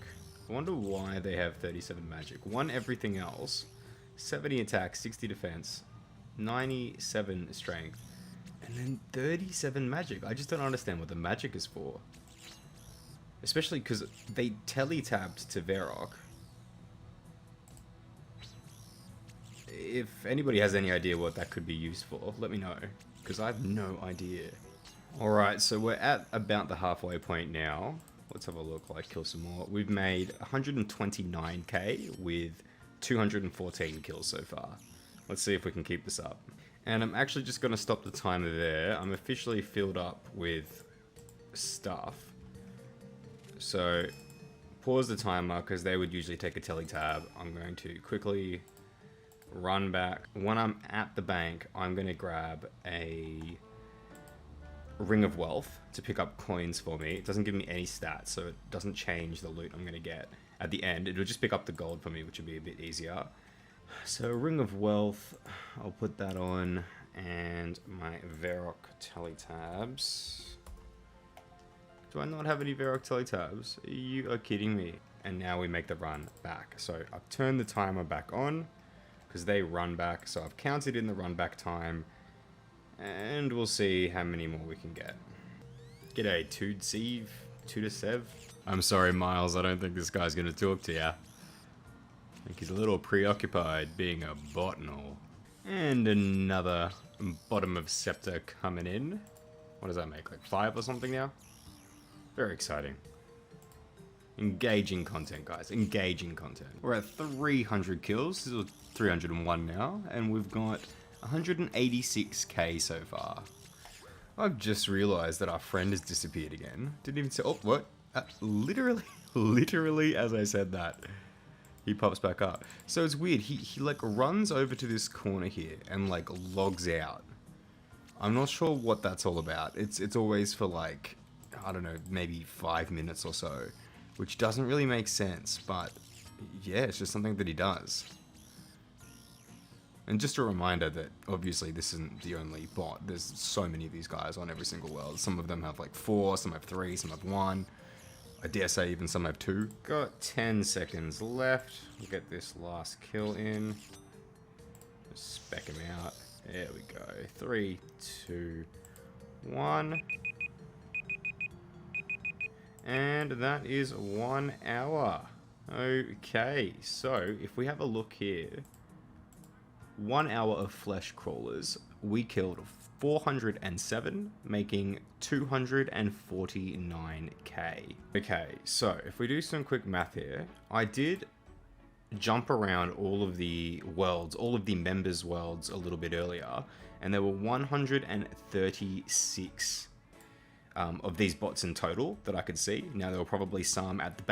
S1: I wonder why they have 37 magic. 1 everything else. 70 attack, 60 defense, 97 strength, and then 37 magic. I just don't understand what the magic is for. Especially because they teletabbed to Verok. If anybody has any idea what that could be used for, let me know, because I have no idea. Alright, so we're at about the halfway point now. Let's have a look, like kill some more. We've made 129k with 214 kills so far. Let's see if we can keep this up. And I'm actually just going to stop the timer there. I'm officially filled up with stuff. So pause the timer because they would usually take a teletab. I'm going to quickly run back. When I'm at the bank, I'm going to grab a Ring of Wealth to pick up coins for me. It doesn't give me any stats, so it doesn't change the loot I'm going to get. At the end, it'll just pick up the gold for me, which will be a bit easier. So, Ring of Wealth, I'll put that on, and my Verok teletabs. Do I not have any Verok teletabs? You are kidding me. And now we make the run back. So, I've turned the timer back on. because they run back. So I've counted in the run back time, and we'll see how many more we can get. G'day, Tude Sev. I'm sorry, Miles, I don't think this guy's gonna talk to ya. I think he's a little preoccupied being a bot and all. And another bottom of scepter coming in. What does that make, like 5 or something now? Very exciting. Engaging content, guys. Engaging content. We're at 300 kills. This is 301 now. And we've got 186k so far. I've just realized that our friend has disappeared again. Didn't even say... Oh, what? Literally as I said that, he pops back up. So it's weird. He like runs over to this corner here and like logs out. I'm not sure what that's all about. It's always for like, I don't know, maybe 5 minutes or so, which doesn't really make sense, but yeah, it's just something that he does. And just a reminder that obviously this isn't the only bot. There's so many of these guys on every single world. Some of them have like 4, some have 3, some have 1. I dare say even some have 2. Got 10 seconds left. We'll get this last kill in. Just spec him out. There we go. 3, 2, 1. And that is 1 hour. Okay, so if we have a look here, 1 hour of flesh crawlers, we killed 407, making 249k. Okay, so if we do some quick math here, I did jump around all of the worlds, all of the members' worlds a little bit earlier, and there were 136 of these bots in total that I could see. Now there were probably some at the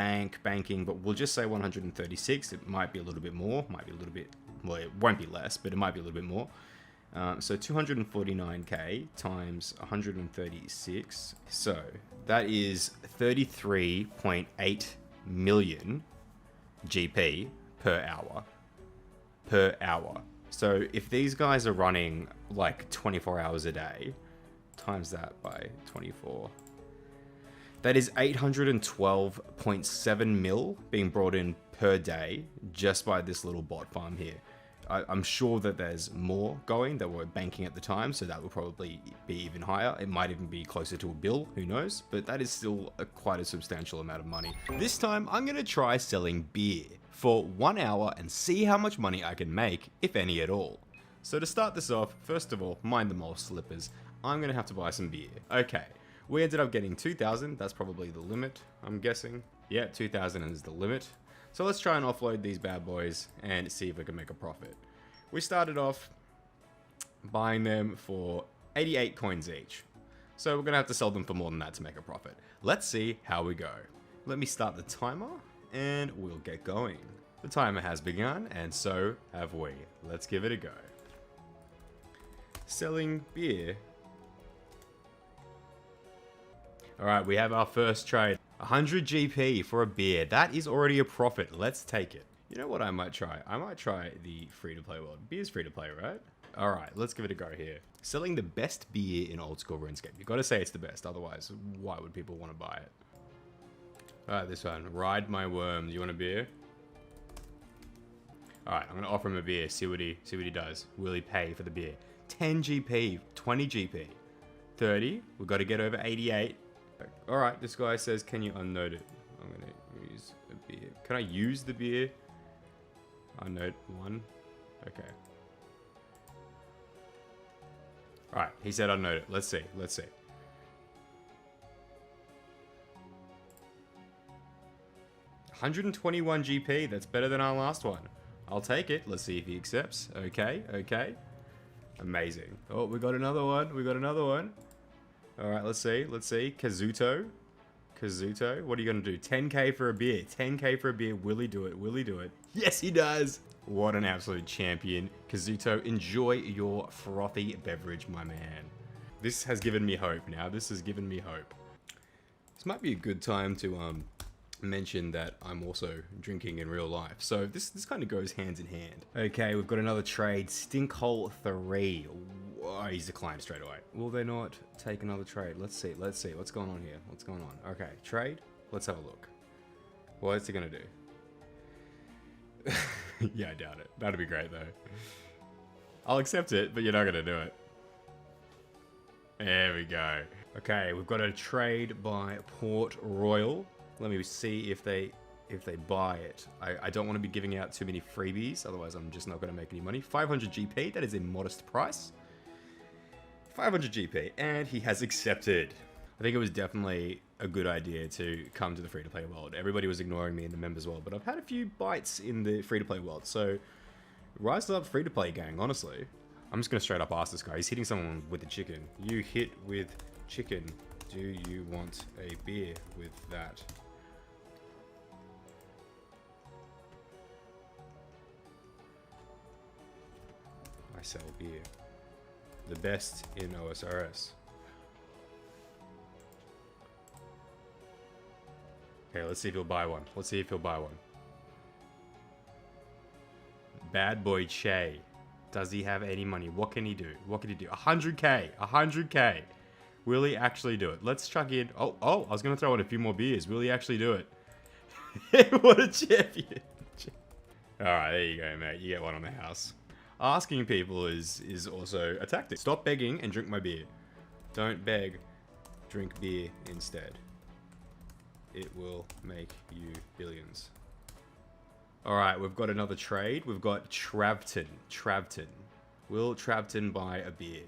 S1: banking, but we'll just say 136. It might be a little bit more, might be a little bit, well, it won't be less, but it might be a little bit more. So 249k times 136. So that is 33.8 million GP per hour. Per hour. So if these guys are running like 24 hours a day, times that by 24, that is 812.7 mil being brought in per day just by this little bot farm here. I'm sure that there's more going that were banking at the time, so that will probably be even higher. It might even be closer to a bill, who knows? But that is still quite a substantial amount of money. This time, I'm gonna try selling beer for 1 hour and see how much money I can make, if any at all. So to start this off, first of all, mind the mole slippers. I'm gonna have to buy some beer. Okay, we ended up getting 2,000. That's probably the limit, I'm guessing. Yeah, 2,000 is the limit. So let's try and offload these bad boys and see if we can make a profit. We started off buying them for 88 coins each. So we're gonna have to sell them for more than that to make a profit. Let's see how we go. Let me start the timer and we'll get going. The timer has begun and so have we. Let's give it a go. Selling beer. All right, we have our first trade. 100 GP for a beer. That is already a profit. Let's take it. You know what I might try? I might try the free-to-play world. Beer's free-to-play, right? All right, let's give it a go here. Selling the best beer in Old School RuneScape. You've got to say it's the best, otherwise why would people want to buy it? All right, this one. Ride my worm. Do you want a beer? All right, I'm going to offer him a beer. See what he does. Will he pay for the beer? 10 GP, 20 GP, 30. We've got to get over 88. All right, this guy says, can you unnote it? I'm going to use a beer. Can I use the beer? Unnote 1. Okay. All right, he said unnote it. Let's see. 121 GP. That's better than our last one. I'll take it. Let's see if he accepts. Okay. Amazing. Oh, we got another one. All right, let's see. Kazuto, what are you going to do? 10k for a beer. 10k for a beer. Will he do it? Yes, he does. What an absolute champion. Kazuto, enjoy your frothy beverage, my man. This has given me hope now. This might be a good time to mention that I'm also drinking in real life. So this kind of goes hand in hand. Okay, we've got another trade. Stinkhole 3. Oh, he's declined straight away. Will they not take another trade? Let's see. What's going on here? Okay, trade. Let's have a look. What is he gonna do? Yeah, I doubt it. That'd be great, though. I'll accept it, but you're not going to do it. There we go. Okay, we've got a trade by Port Royal. Let me see if they buy it. I don't want to be giving out too many freebies, otherwise I'm just not going to make any money. 500 GP, that is a modest price. 500 GP, and he has accepted. I think it was definitely a good idea to come to the free-to-play world. Everybody was ignoring me in the members world, but I've had a few bites in the free-to-play world, so rise up free-to-play, gang, honestly. I'm just going to straight up ask this guy. He's hitting someone with a chicken. You hit with chicken. Do you want a beer with that? I sell beer. The best in OSRS. Okay, let's see if he'll buy one. Let's see if he'll buy one. Bad boy Che. Does he have any money? What can he do? What can he do? 100k. 100k. Will he actually do it? Let's chuck in. Oh, I was going to throw in a few more beers. Will he actually do it? What a champion. Alright, there you go, mate. You get one on the house. Asking people is also a tactic. Stop begging and drink my beer. Don't beg. Drink beer instead. It will make you billions. Alright, we've got another trade. We've got Travton. Will Travton buy a beer?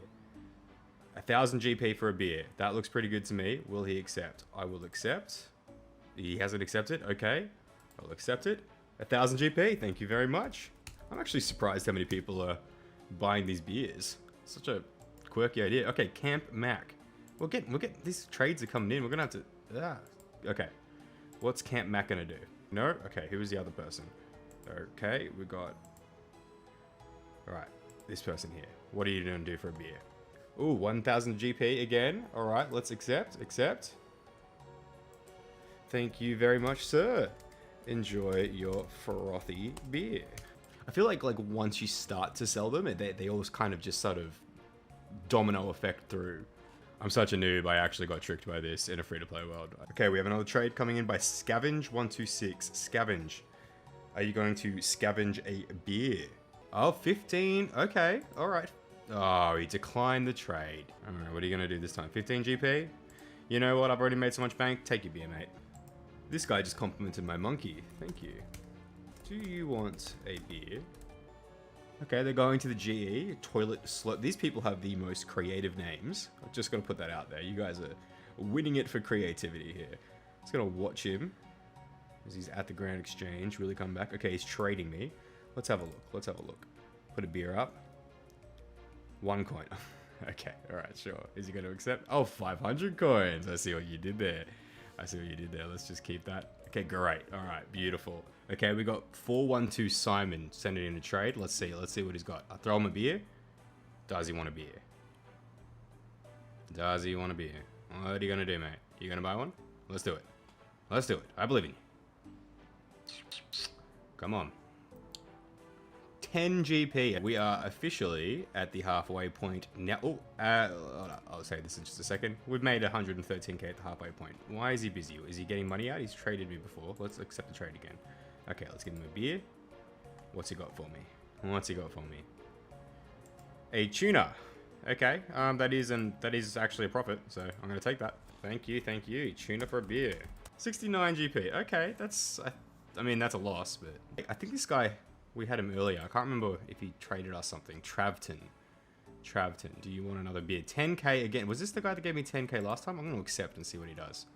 S1: 1,000 GP for a beer. That looks pretty good to me. Will he accept? I will accept. He hasn't accepted. Okay. I'll accept it. 1,000 GP. Thank you very much. I'm actually surprised how many people are buying these beers. Such a quirky idea. Okay, Camp Mac. We'll get these trades are coming in. We're gonna have to. Okay. What's Camp Mac gonna do? No? Okay, who is the other person? Okay, we got... Alright, this person here. What are you gonna do for a beer? Ooh, 1,000 GP again. Alright, let's accept. Thank you very much, sir. Enjoy your frothy beer. I feel like once you start to sell them, they always kind of just sort of domino effect through. I'm such a noob, I actually got tricked by this in a free-to-play world. Okay, we have another trade coming in by Scavenge126. Scavenge. Are you going to scavenge a beer? Oh, 15. Okay, alright. Oh, he declined the trade. Alright, what are you going to do this time? 15 GP? You know what? I've already made so much bank. Take your beer, mate. This guy just complimented my monkey. Thank you. Do you want a beer? Okay, they're going to the GE, toilet slurp. These people have the most creative names. I'm just going to put that out there. You guys are winning it for creativity here. Just going to watch him as he's at the Grand Exchange. Really come back. Okay, he's trading me. Let's have a look. Put a beer up. 1 coin. Okay, alright, sure. Is he going to accept? Oh, 500 coins. I see what you did there. Let's just keep that. Okay, great. Alright, beautiful. Okay, we got 412 Simon sending in a trade. Let's see what he's got. I'll throw him a beer. Does he want a beer? What are you gonna do, mate? You gonna buy one? Let's do it. I believe in you. Come on. 10 GP. We are officially at the halfway point now. Oh, I'll say this in just a second. We've made 113k at the halfway point. Why is he busy? Is he getting money out? He's traded me before. Let's accept the trade again. Okay, let's give him a beer. What's he got for me? A tuna. Okay, that is actually a profit, so I'm gonna take that. Thank you. Tuna for a beer. 69 GP. Okay, that's a loss, but I think this guy, we had him earlier. I can't remember if he traded us something. Travton, do you want another beer? 10k again. Was this the guy that gave me 10k last time? I'm gonna accept and see what he does.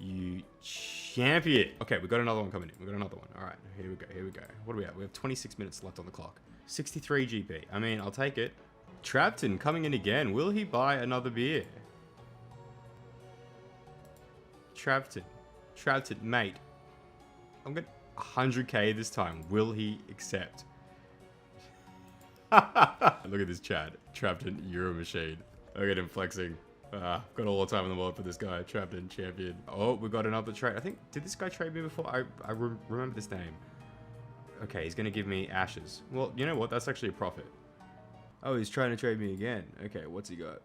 S1: You champion. Okay, we got another one coming in. All right, here we go. What do we have? We have 26 minutes left on the clock. 63 GP. I mean, I'll take it. Travton coming in again. Will he buy another beer? Travton, mate. I'm going 100k this time. Will he accept? Look at this Chad. Travton, you're a machine. Look at him flexing. Got all the time in the world for this guy. Travton, champion. Oh, we got another trade. I think, did this guy trade me before? I remember this name. Okay, he's going to give me ashes. Well, you know what? That's actually a profit. Oh, he's trying to trade me again. Okay, what's he got?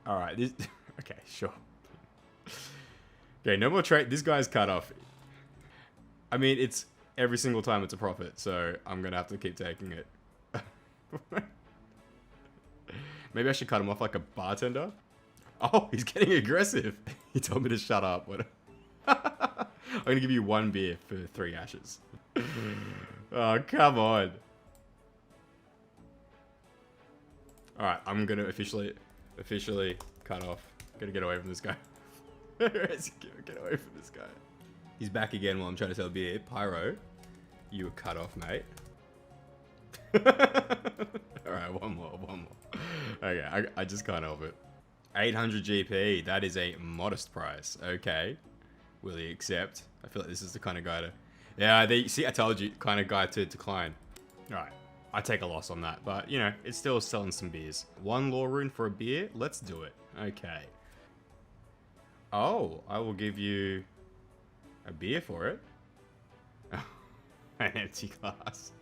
S1: Alright, this... Okay, sure. Okay, no more trade. This guy's cut off. I mean, it's every single time it's a profit, so I'm gonna have to keep taking it. Maybe I should cut him off like a bartender. Oh, he's getting aggressive. He told me to shut up. What? I'm gonna give you 1 beer for 3 ashes. Oh, come on. Alright, I'm gonna officially cut off. Gotta get away from this guy. Get away from this guy. He's back again while I'm trying to sell beer. Pyro, you were cut off, mate. Alright, one more. Okay, I just can't help it. 800 GP, that is a modest price. Okay. Will he accept? I feel like this is the kind of guy to... Yeah, see, I told you, kind of guy to decline. Alright, I take a loss on that, but, you know, it's still selling some beers. 1 lore rune for a beer? Let's do it. Okay. Oh, I will give you a beer for it. An empty glass.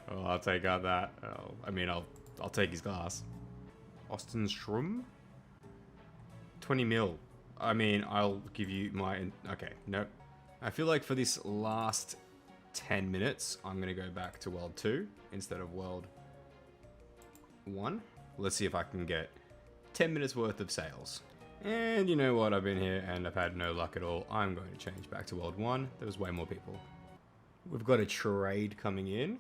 S1: Oh, I'll take out that. Oh, I mean, I'll take his glass. Austin Shroom? 20 mil. I mean, I'll give you my... Okay, nope. I feel like for this last 10 minutes, I'm going to go back to World 2 instead of World 1. Let's see if I can get 10 minutes worth of sales. And you know what? I've been here and I've had no luck at all. I'm going to change back to World 1. There was way more people. We've got a trade coming in.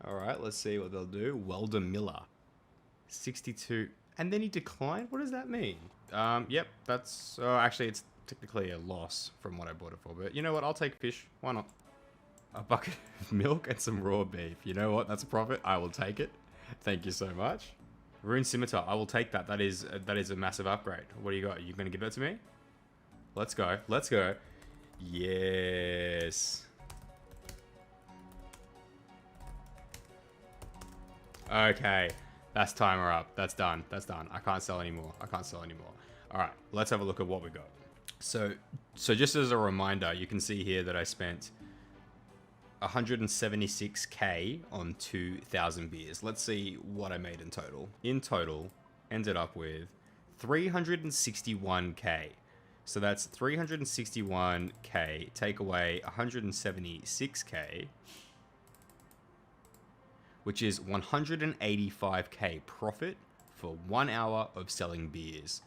S1: Alright, let's see what they'll do. Welder Miller. 62... And then he declined? What does that mean? Yep, that's... actually, it's technically a loss from what I bought it for. But you know what? I'll take fish. Why not? A bucket of milk and some raw beef. You know what? That's a profit. I will take it. Thank you so much. Rune Scimitar. I will take that. That is a massive upgrade. What do you got? Are you going to give that to me? Let's go. Let's go. Yes. Okay. That's timer up. That's done. That's done. I can't sell anymore. All right, let's have a look at what we got. So just as a reminder, you can see here that I spent 176k on 2,000 beers. Let's see what I made in total. In total, ended up with 361k. So that's 361k, take away 176k, which is 185k profit for 1 hour of selling beers.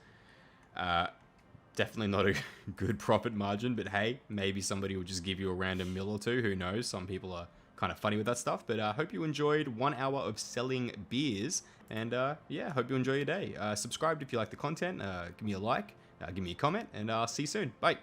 S1: Definitely not a good profit margin, but hey, maybe somebody will just give you a random mill or two. Who knows? Some people are kind of funny with that stuff. But I hope you enjoyed 1 hour of selling beers. And yeah, hope you enjoy your day. Subscribe if you like the content. Give me a like. Give me a comment. And I'll see you soon. Bye.